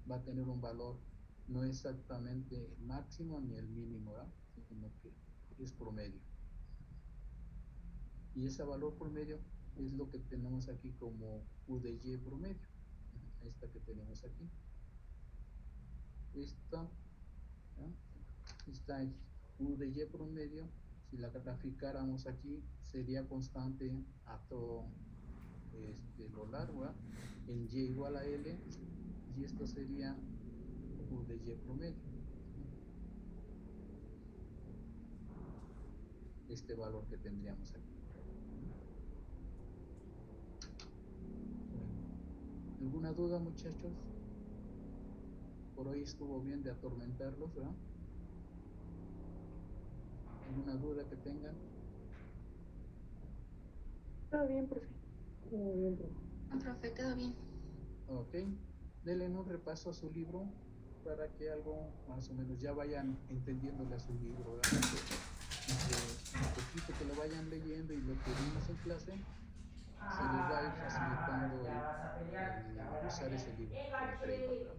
Va a tener un valor no exactamente el máximo ni el mínimo, ¿verdad? Sino que es promedio. Y ese valor promedio es lo que tenemos aquí como U de Y promedio. Esta que tenemos aquí. Esta, ¿no? Esta U de Y promedio, si la graficáramos aquí, sería constante a todo lo largo, ¿verdad? En Y igual a L, y esto sería U de Y promedio. Este valor que tendríamos aquí. ¿Alguna duda, muchachos? Por hoy estuvo bien de atormentarlos, ¿verdad? ¿Alguna duda que tengan? Todo bien, profe. Todo bien, profe. No, profe, todo bien. Ok, denle un repaso a su libro para que algo más o menos ya vayan entendiéndole a su libro, ¿verdad? Entre un poquito que lo vayan leyendo y lo que vimos en clase, se les va a ir facilitando el usar ese libro como framework, ¿verdad?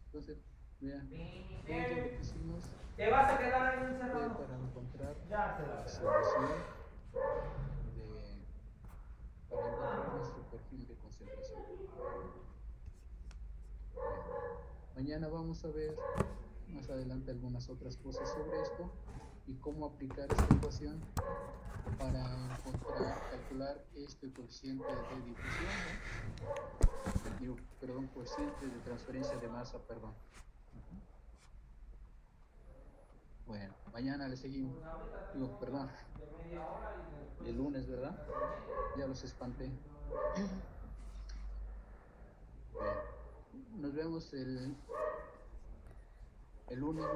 Entonces, vean, todo lo que hicimos ¿Te vas a quedar ahí fue encerrado? para encontrar Ya te la la solución para encontrar nuestro perfil de concentración. Bueno, mañana vamos a ver más adelante algunas otras cosas sobre esto y cómo aplicar esta ecuación para calcular este coeficiente de difusión, ¿no? Digo, perdón, coeficiente de transferencia de masa, perdón. Bueno, mañana le seguimos. Digo, perdón, el lunes, ¿verdad? Ya los espanté. Bueno, nos vemos el lunes.